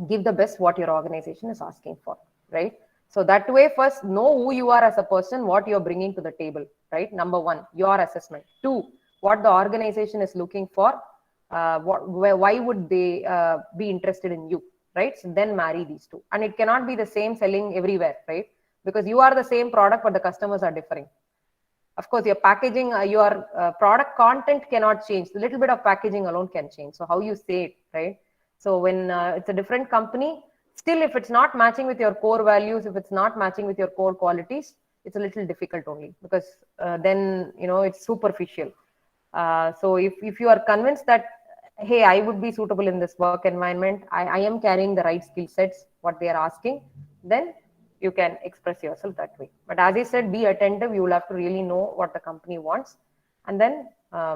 give the best what your organization is asking for, right? So that way, first know who you are as a person, what you're bringing to the table, right? Number one, your assessment. Two, what the organization is looking for. Why would they be interested in you, right? So then marry these two. And it cannot be the same selling everywhere, right? Because you are the same product, but the customers are differing. Of course, your packaging, your product content cannot change. A little bit of packaging alone can change. So how you say it, right? So when it's a different company, still if it's not matching with your core values, if it's not matching with your core qualities, it's a little difficult only, because then it's superficial. So if you are convinced that, hey, I would be suitable in this work environment, I am carrying the right skill sets, what they are asking, then you can express yourself that way. But as I said, be attentive. You will have to really know what the company wants, and then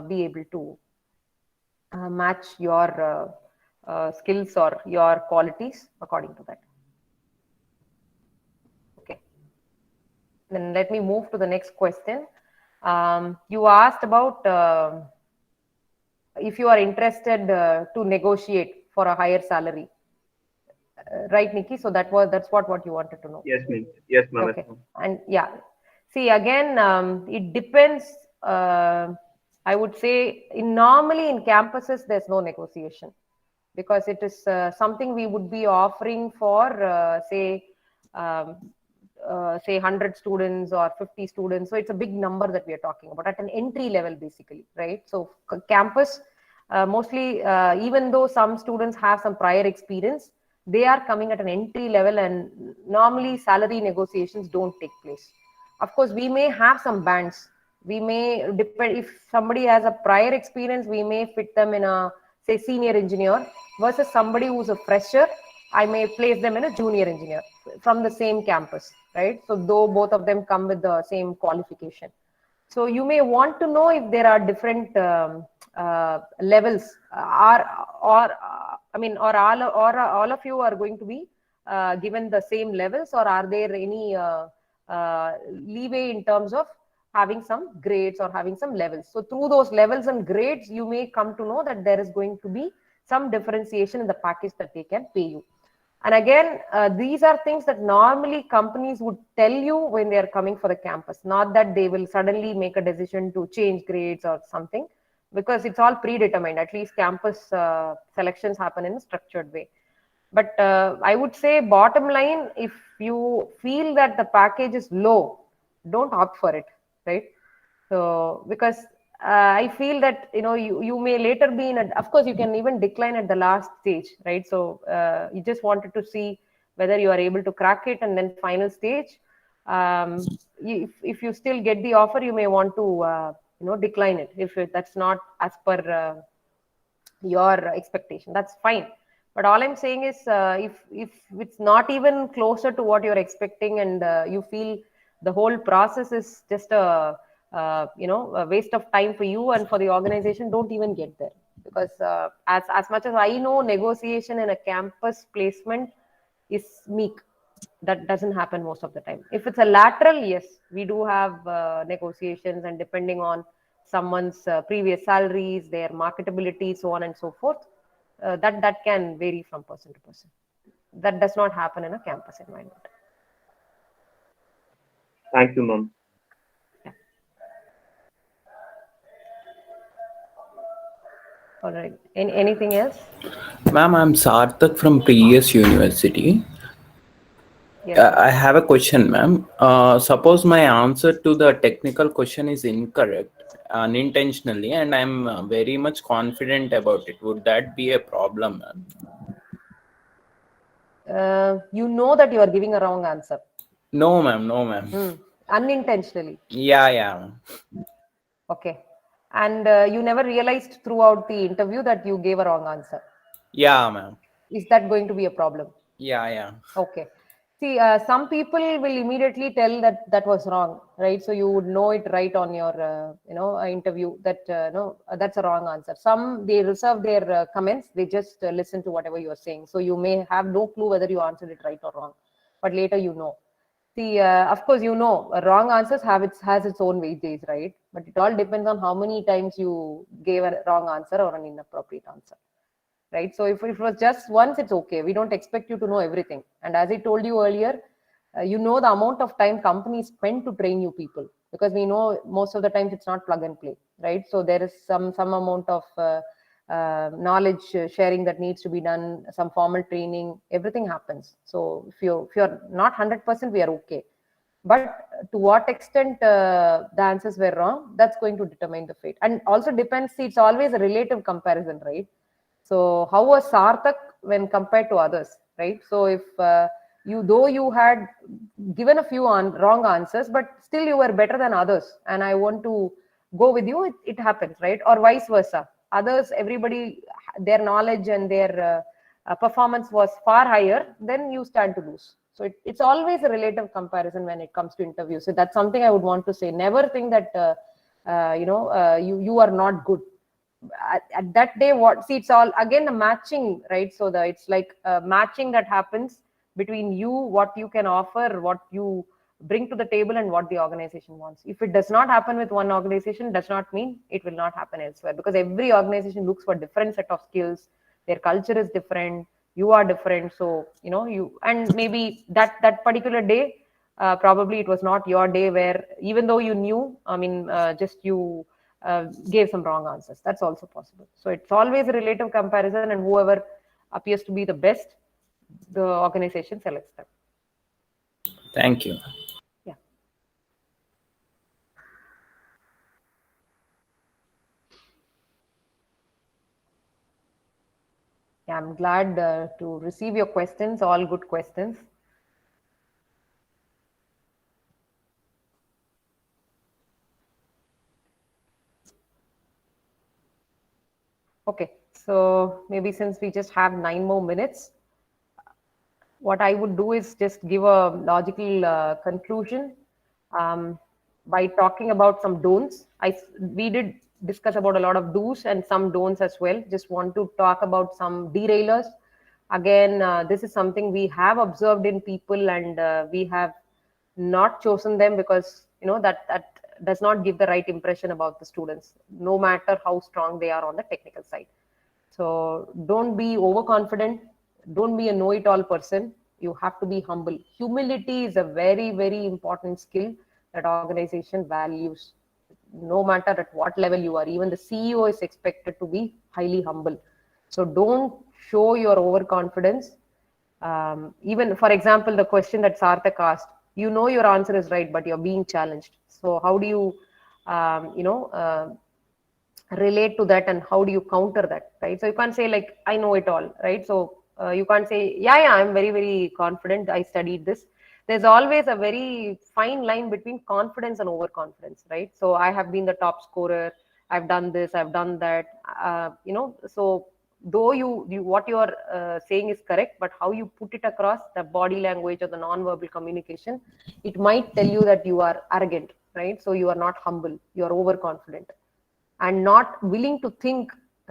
be able to match your skills or your qualities according to that. Okay. Then let me move to the next question. You asked about if you are interested to negotiate for a higher salary, right, Nikki? So that's what you wanted to know. Yes, ma'am. Yes, ma'am. Okay. And yeah, see, again, it depends. I would say normally in campuses there's no negotiation, because it is something we would be offering for um, say 100 students or 50 students. So it's a big number that we are talking about at an entry level, basically, right? So campus, mostly, even though some students have some prior experience, they are coming at an entry level, and normally salary negotiations don't take place. Of course, we may have some bands. We may depend, if somebody has a prior experience, we may fit them in a, say, senior engineer, versus somebody who's a fresher, I may place them in a junior engineer from the same campus, right? So though both of them come with the same qualification. So you may want to know if there are different levels, or all of you are going to be given the same levels, or are there any leeway in terms of having some grades or having some levels. So through those levels and grades, you may come to know that there is going to be some differentiation in the package that they can pay you. And again, these are things that normally companies would tell you when they are coming for the campus, not that they will suddenly make a decision to change grades or something, because it's all predetermined. At least campus selections happen in a structured way. But I would say, bottom line, if you feel that the package is low, don't opt for it, right? So because I feel that you may later be in a, of course you can even decline at the last stage, right? So you just wanted to see whether you are able to crack it, and then final stage, if you still get the offer, you may want to decline it if that's not as per your expectation. That's fine. But all I'm saying is, if it's not even closer to what you're expecting, and you feel the whole process is just a waste of time for you and for the organization, don't even get there. Because as much as I know, negotiation in a campus placement is meek. That doesn't happen most of the time. If it's a lateral, yes, we do have negotiations, and depending on someone's previous salaries, their marketability, so on and so forth, that can vary from person to person. That does not happen in a campus environment. Thank you, ma'am. Yeah. All right. Anything else? Ma'am, I'm Sarthak from PESU University. Yes. I have a question, ma'am. Suppose my answer to the technical question is incorrect unintentionally, and I'm very much confident about it. Would that be a problem, ma'am? You know that you are giving a wrong answer. No, ma'am. No, ma'am. Unintentionally. Yeah. Okay. And you never realized throughout the interview that you gave a wrong answer. Yeah, ma'am. Is that going to be a problem? Yeah. Okay. See, some people will immediately tell that that was wrong, right? So you would know it right on your, interview that no, that's a wrong answer. Some, they reserve their comments. They just listen to whatever you are saying. So you may have no clue whether you answered it right or wrong, but later you know. See, of course, wrong answers has its own weightage, right? But it all depends on how many times you gave a wrong answer or an inappropriate answer. Right? So if it was just once, it's okay. We don't expect you to know everything. And as I told you earlier, the amount of time companies spend to train you people. because we know most of the times it's not plug and play, right? So there is some amount of knowledge sharing that needs to be done, some formal training, everything happens. So if you're not 100%, we are okay. But to what extent the answers were wrong, that's going to determine the fate. And also depends, see, it's always a relative comparison, right? So how was Sarthak when compared to others, right? So if though you had given a few wrong answers, but still you were better than others, and I want to go with you, it happens, right? Or vice versa. Others, everybody, their knowledge and their performance was far higher, then you stand to lose. So it's always a relative comparison when it comes to interviews. So that's something I would want to say. Never think that you are not good. At that day, it's all again a matching, right? So it's like a matching that happens between you, what you can offer, what you bring to the table, and what the organization wants. If it does not happen with one organization, does not mean it will not happen elsewhere, because every organization looks for different set of skills. Their culture is different, you are different. So you, and maybe that particular day, probably it was not your day, where even though you knew, just you gave some wrong answers. That's also possible. So it's always a relative comparison, and whoever appears to be the best, the organization selects them. Thank you. Yeah. Yeah, I'm glad to receive your questions, all good questions. Okay, so maybe since we just have 9 more minutes, what I would do is just give a logical conclusion by talking about some don'ts. We did discuss about a lot of do's and some don'ts as well. Just want to talk about some derailers. Again, this is something we have observed in people, and we have not chosen them because that does not give the right impression about the students, no matter how strong they are on the technical side. So don't be overconfident. Don't be a know-it-all person. You have to be humble. Humility is a very, very important skill that organization values. No matter at what level you are, even the CEO is expected to be highly humble. So don't show your overconfidence. Even, for example, the question that Sarthak asked, your answer is right, but you're being challenged. So how do you, relate to that, and how do you counter that, right? So you can't say like, I know it all, right? So you can't say, yeah, I'm very, very confident, I studied this. There's always a very fine line between confidence and overconfidence, right? So I have been the top scorer, I've done this, I've done that, so though you what you're saying is correct, but how you put it across, the body language or the non-verbal communication, it might tell you that you are arrogant, right? So you are not humble, you are overconfident, and not willing to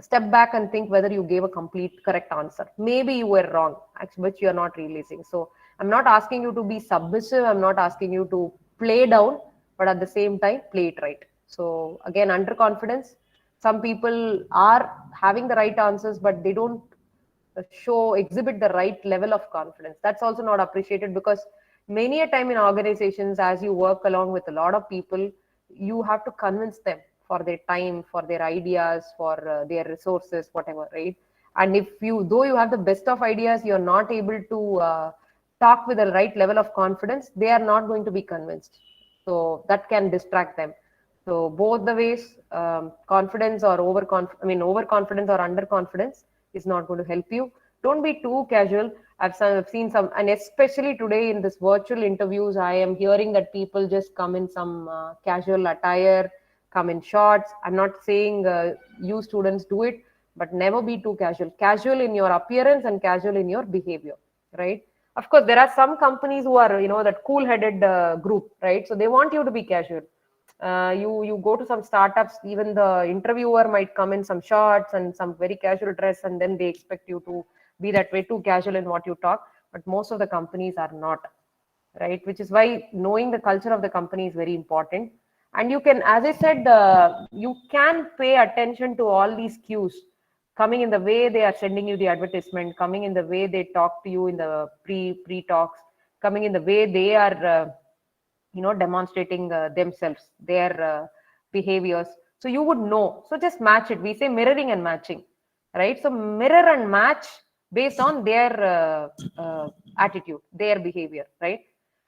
step back and think whether you gave a complete correct answer. Maybe you were wrong, actually, but you are not realizing. So I'm not asking you to be submissive, I'm not asking you to play down, but at the same time play it right. So again, underconfidence, some people are having the right answers, but they don't exhibit the right level of confidence. That's also not appreciated, because many a time in organizations, as you work along with a lot of people, you have to convince them for their time, for their ideas, for their resources, whatever, right? And if though you have the best of ideas, you're not able to talk with the right level of confidence, they are not going to be convinced. So that can distract them. So both the ways, confidence or overconfidence or underconfidence is not going to help you. Don't be too casual. I've seen some, and especially today in this virtual interviews, I am hearing that people just come in some casual attire, come in shorts. I'm not saying you students do it, but never be too casual. Casual in your appearance and casual in your behavior, right? Of course, there are some companies who are, that cool-headed group, right? So they want you to be casual. You go to some startups, even the interviewer might come in some shorts and some very casual dress, and then they expect you to be that way, too casual in what you talk. But most of the companies are not, right? Which is why knowing the culture of the company is very important. And you can, as I said, you can pay attention to all these cues coming in the way they are sending you the advertisement, coming in the way they talk to you in the pre talks, coming in the way they are demonstrating themselves, their behaviors. So you would know. So just match it. We say mirroring and matching, right? So mirror and match based on their attitude, their behavior, right?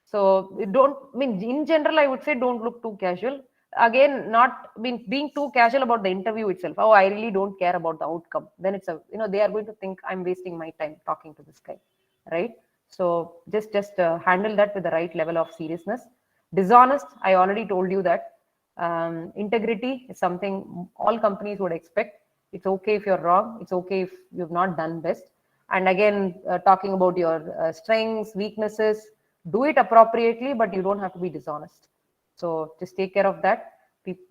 So don't, I mean, in general, I would say don't look too casual. Again, not being too casual about the interview itself. Oh, I really don't care about the outcome. Then it's a, they are going to think I'm wasting my time talking to this guy, right? So just handle that with the right level of seriousness. Dishonest, I already told you that. Integrity is something all companies would expect. It's okay if you're wrong. It's okay if you've not done best. And again, talking about your strengths, weaknesses, do it appropriately, but you don't have to be dishonest. So just take care of that.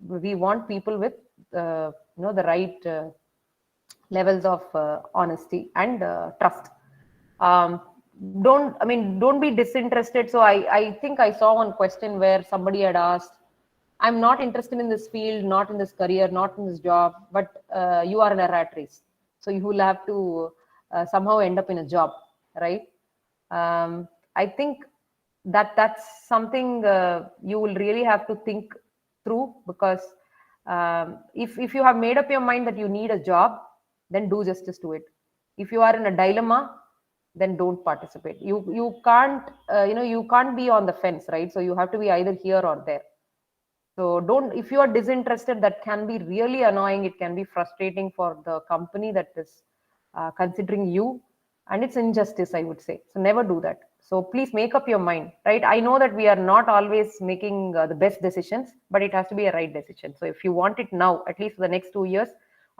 We want people with the right levels of honesty and trust. um, don't be disinterested. So I think I saw one question where somebody had asked, I'm not interested in this field, not in this career, not in this job, but you are in a rat race, so you will have to somehow end up in a job, right? I think that's something you will really have to think through, because if you have made up your mind that you need a job, then do justice to it. If you are in a dilemma, then don't participate. You can't you can't be on the fence, right? So you have to be either here or there. So don't, if you are disinterested, that can be really annoying. It can be frustrating for the company that is considering you, and it's injustice, I would say. So never do that. So please make up your mind, right? I know that we are not always making the best decisions, but it has to be a right decision. So if you want it now, at least for the next 2 years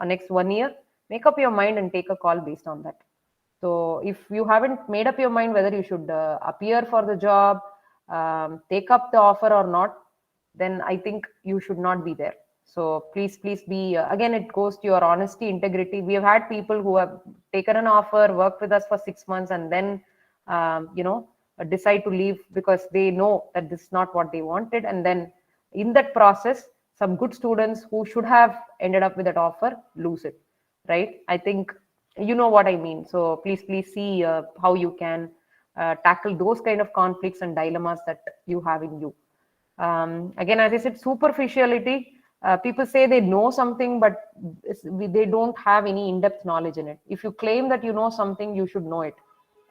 or next 1 year, make up your mind and take a call based on that. So if you haven't made up your mind whether you should appear for the job, take up the offer or not, then I think you should not be there. So please be, again, it goes to your honesty, integrity. We have had people who have taken an offer, worked with us for 6 months, and then, decide to leave because they know that this is not what they wanted. And then in that process, some good students who should have ended up with that offer lose it, right? I think you know what I mean. So please see how you can tackle those kind of conflicts and dilemmas that you have in you. Again, as I said, superficiality. People say they know something, but they don't have any in-depth knowledge in it. If you claim that you know something, you should know it.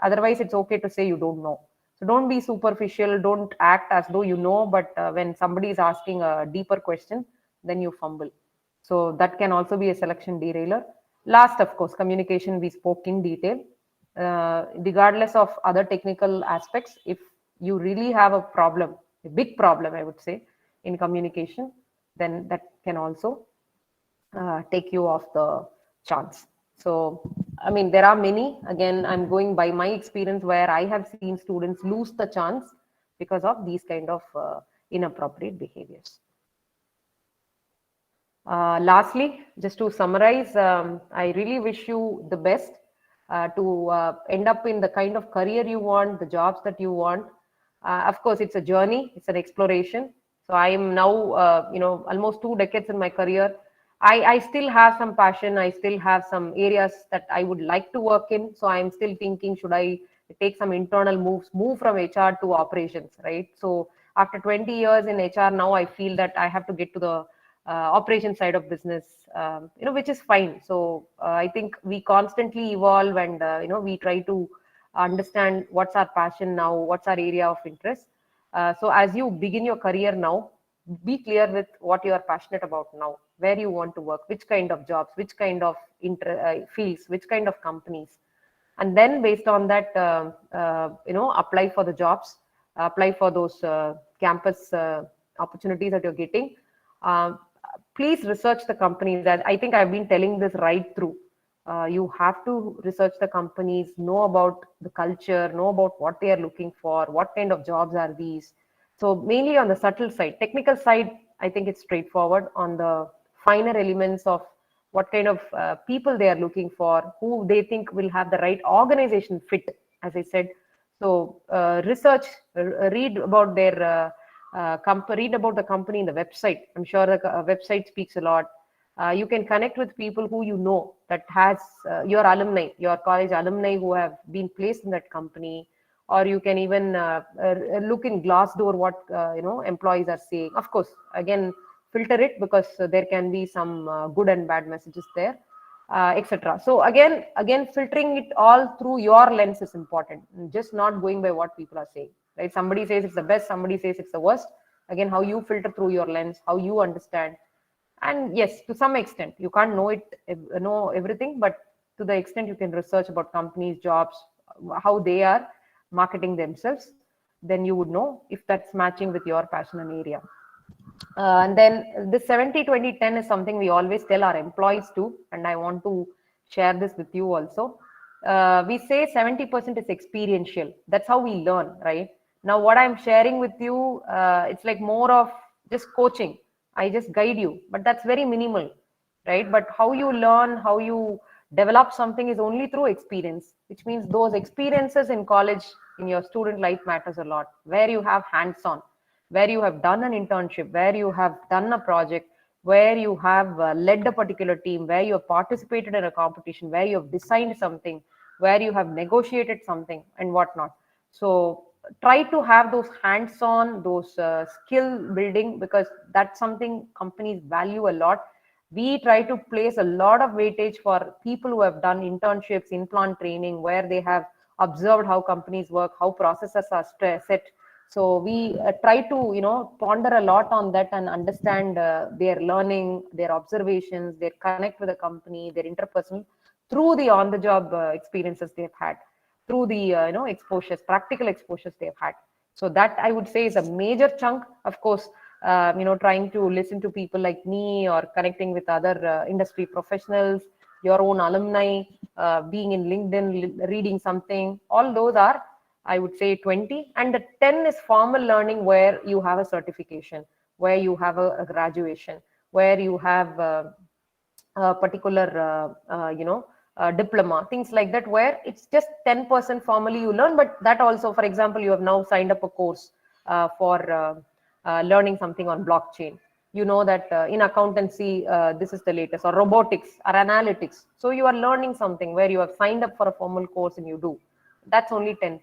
Otherwise, it's okay to say you don't know. So don't be superficial. Don't act as though you know, but when somebody is asking a deeper question, then you fumble. So that can also be a selection derailer. Last, of course, communication, we spoke in detail. Regardless of other technical aspects, if you really have a problem, a big problem, I would say, in communication, then that can also take you off the chance. So, I mean, there are many. Again, I'm going by my experience where I have seen students lose the chance because of these kind of inappropriate behaviors. Lastly, just to summarize, I really wish you the best to end up in the kind of career you want, the jobs that you want. Of course, it's a journey, it's an exploration. So I am now, almost 2 decades in my career. I still have some passion. I still have some areas that I would like to work in. So I'm still thinking, should I take some internal moves, move from HR to operations, right? So after 20 years in HR, now I feel that I have to get to the operation side of business, which is fine. So I think we constantly evolve, and we try to understand what's our passion now, what's our area of interest. So as you begin your career now, be clear with what you are passionate about now, where you want to work, which kind of jobs, which kind of fields, which kind of companies, and then based on that, apply for the jobs, apply for those campus opportunities that you're getting. Uh, Please research the companies. That I think I've been telling this right through. You have to research the companies, know about the culture, know about what they are looking for, what kind of jobs are these. So mainly on the subtle side. Technical side, I think it's straightforward. On the finer elements of what kind of people they are looking for, who they think will have the right organization fit, as I said. So research, read about their read about the company in the website. I'm sure the website speaks a lot. You can connect with people who you know that has your alumni, your college alumni who have been placed in that company, or you can even look in Glassdoor what employees are saying. Of course, again, filter it, because there can be some good and bad messages there, etc. So again filtering it all through your lens is important, just not going by what people are saying, right? Somebody says it's the best, somebody says it's the worst. Again, how you filter through your lens, how you understand. And yes, to some extent you can't know everything, but to the extent you can research about companies, jobs, how they are marketing themselves, then you would know if that's matching with your passion and area. And then the 70-20-10 is something we always tell our employees too, and I want to share this with you also. We say 70% is experiential. That's how we learn, right? Now, what I'm sharing with you, it's like more of just coaching. I just guide you, but that's very minimal, right? But how you learn, how you develop something is only through experience, which means those experiences in college, in your student life matters a lot, where you have hands-on, where you have done an internship, where you have done a project, where you have led a particular team, where you have participated in a competition, where you have designed something, where you have negotiated something, and whatnot. So try to have those hands-on, those skill building, because that's something companies value a lot. We try to place a lot of weightage for people who have done internships, in-plant training, where they have observed how companies work, how processes are set. So we try to ponder a lot on that and understand their learning, their observations, their connect with the company, their interpersonal, through the on the job experiences they've had, through the exposures, practical exposures they've had. So that, I would say, is a major chunk. Of course, trying to listen to people like me, or connecting with other industry professionals, your own alumni, being in LinkedIn, reading something, all those are, I would say, 20. And the 10 is formal learning, where you have a certification, where you have a graduation, where you have a particular diploma, things like that, where it's just 10% formally you learn. But that also, for example, you have now signed up a course for learning something on blockchain. You know that in accountancy, this is the latest, or robotics or analytics. So you are learning something where you have signed up for a formal course and you do. That's only 10%.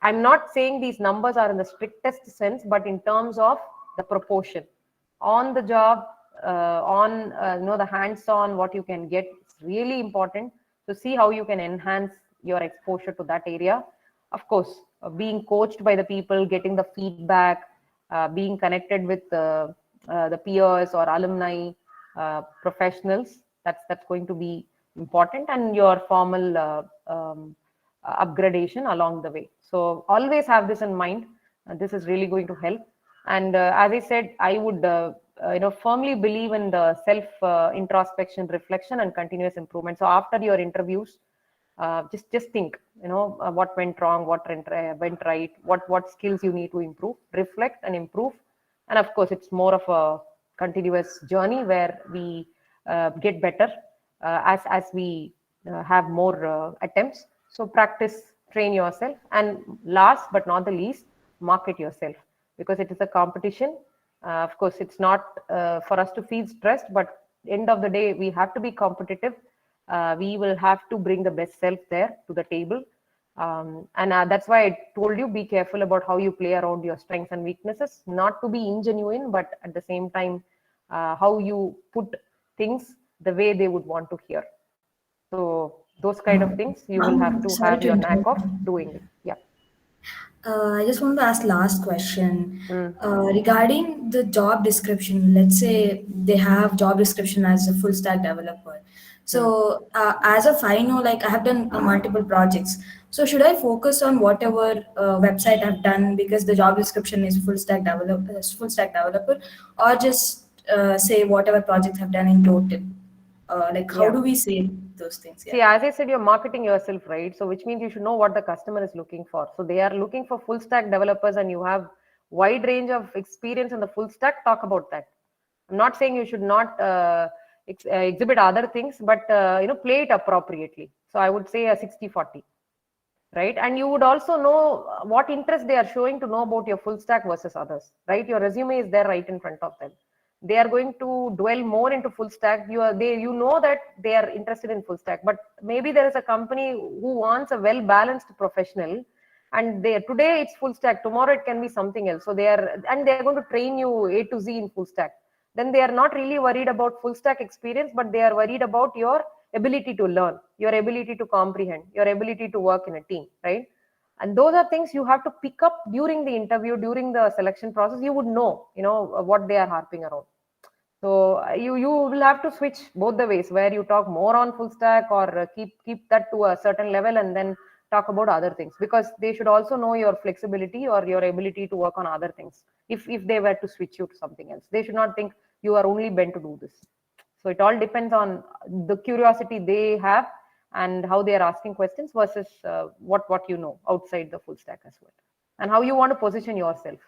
I'm not saying these numbers are in the strictest sense, but in terms of the proportion, on the job, on the hands-on, what you can get, it's really important to see how you can enhance your exposure to that area. Of course, being coached by the people, getting the feedback, being connected with the peers or alumni, professionals, that's going to be important, and your formal upgradation along the way. So always have this in mind. This is really going to help. And as I said, I would firmly believe in the self introspection, reflection, and continuous improvement. So after your interviews, just think, what went wrong, what went right, what skills you need to improve, reflect and improve. And of course, it's more of a continuous journey where we get better as we have more attempts. So practice, train yourself, and last but not the least, market yourself, because it is a competition. Of course, it's not for us to feel stressed, but end of the day, we have to be competitive. We will have to bring the best self there to the table. And that's why I told you, be careful about how you play around your strengths and weaknesses, not to be ingenuine, but at the same time, how you put things the way they would want to hear. So those kind of things, you will have to Sorry have to your knack interrupt. of doing it. Yeah. I just want to ask last question Mm. regarding the job description. Let's say they have job description as a full stack developer. So as of I know, like I have done multiple projects. So should I focus on whatever website I've done because the job description is full stack developer, or just say whatever projects I've done in total? Like how Yeah. do we say those things? Yeah. See, as I said, you're marketing yourself, right? So which means you should know what the customer is looking for. So they are looking for full stack developers, and you have wide range of experience in the full stack. Talk about that. I'm not saying you should not exhibit other things, but play it appropriately. So I would say a 60-40, right? And you would also know what interest they are showing to know about your full stack versus others, right? Your resume is there right in front of them. They are going to dwell more into full stack. You know that they are interested in full stack, but maybe there is a company who wants a well balanced professional, And today it's full stack, tomorrow it can be something else. So they're going to train you A to Z in full stack. Then they are not really worried about full stack experience, but they are worried about your ability to learn, your ability to comprehend, your ability to work in a team, right? And those are things you have to pick up during the interview, during the selection process. You would know, what they are harping around. So you will have to switch both the ways, where you talk more on full stack, or keep that to a certain level, and then talk about other things, because they should also know your flexibility or your ability to work on other things. If they were to switch you to something else, they should not think you are only bent to do this. So it all depends on the curiosity they have and how they are asking questions versus what you know outside the full stack as well, and how you want to position yourself.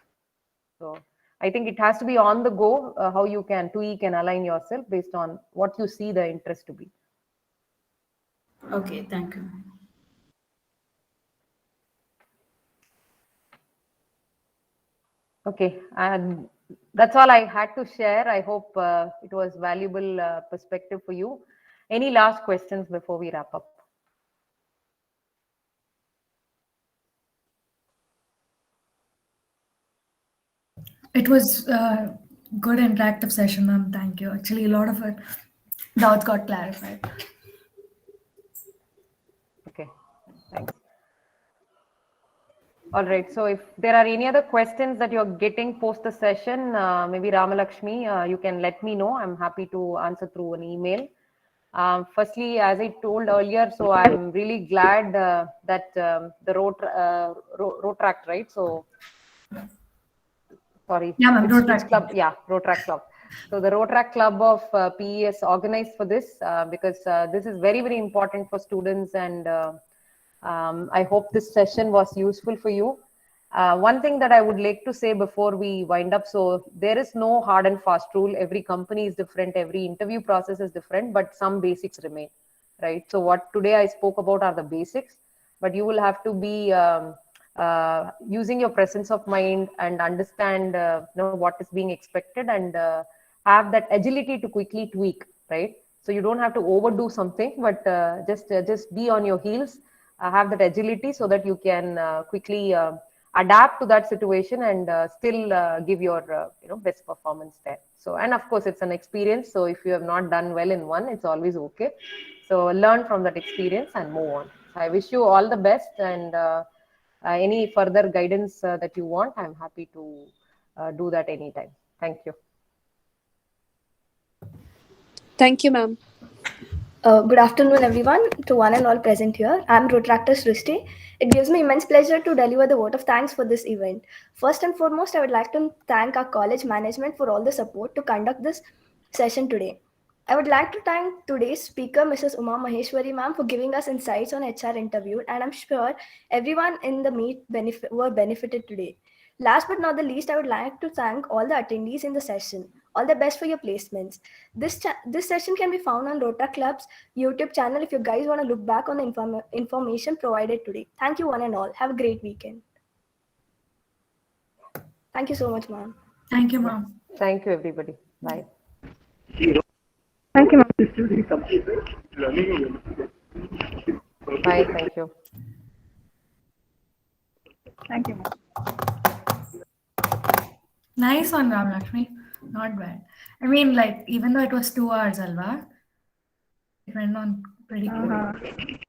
So I think it has to be on the go, how you can tweak and align yourself based on what you see the interest to be. Okay, thank you. Okay, and that's all I had to share. I hope it was valuable perspective for you. Any last questions before we wrap up? It was a good interactive session, ma'am. Thank you. Actually, a lot of it doubts got clarified. Okay, thanks. All right. So if there are any other questions that you're getting post the session, maybe Ramalakshmi, you can let me know. I'm happy to answer through an email. Firstly, as I told earlier, so I'm really glad that the Rotaract, right? So, sorry, Yeah, ma'am. which club? Yeah, Rotaract Club. So the Rotaract Club of PES organized for this because this is very, very important for students, and I hope this session was useful for you. One thing that I would like to say before we wind up, so there is no hard and fast rule. Every company is different, every interview process is different, but some basics remain, right? So what today I spoke about are the basics, but you will have to be using your presence of mind and understand what is being expected, and have that agility to quickly tweak, right? So you don't have to overdo something, but just be on your heels, have that agility so that you can quickly adapt to that situation, and still give your best performance there. So, and of course it's an experience, so if you have not done well in one, it's always okay. So learn from that experience and move on. So I wish you all the best, and any further guidance that you want, I'm happy to do that anytime. Thank you. Thank you, ma'am. Good afternoon, everyone, to one and all present here. I'm Rotaractor Srishti. It gives me immense pleasure to deliver the vote of thanks for this event. First and foremost, I would like to thank our college management for all the support to conduct this session today. I would like to thank today's speaker, Mrs. Uma Maheshwari ma'am, for giving us insights on HR interview, and I'm sure everyone in the meet were benefited today. Last but not the least, I would like to thank all the attendees in the session. All the best for your placements. This session can be found on Rota Club's YouTube channel if you guys want to look back on the information provided today. Thank you one and all. Have a great weekend. Thank you so much, ma'am. Thank you, ma'am. Thank you, everybody. Bye. Thank you, ma'am. Bye. Thank you. Thank you, ma'am. Nice one, Ram Lakshmi. Not bad. I mean, like, even though it was 2 hours, Alva, it went on pretty quick.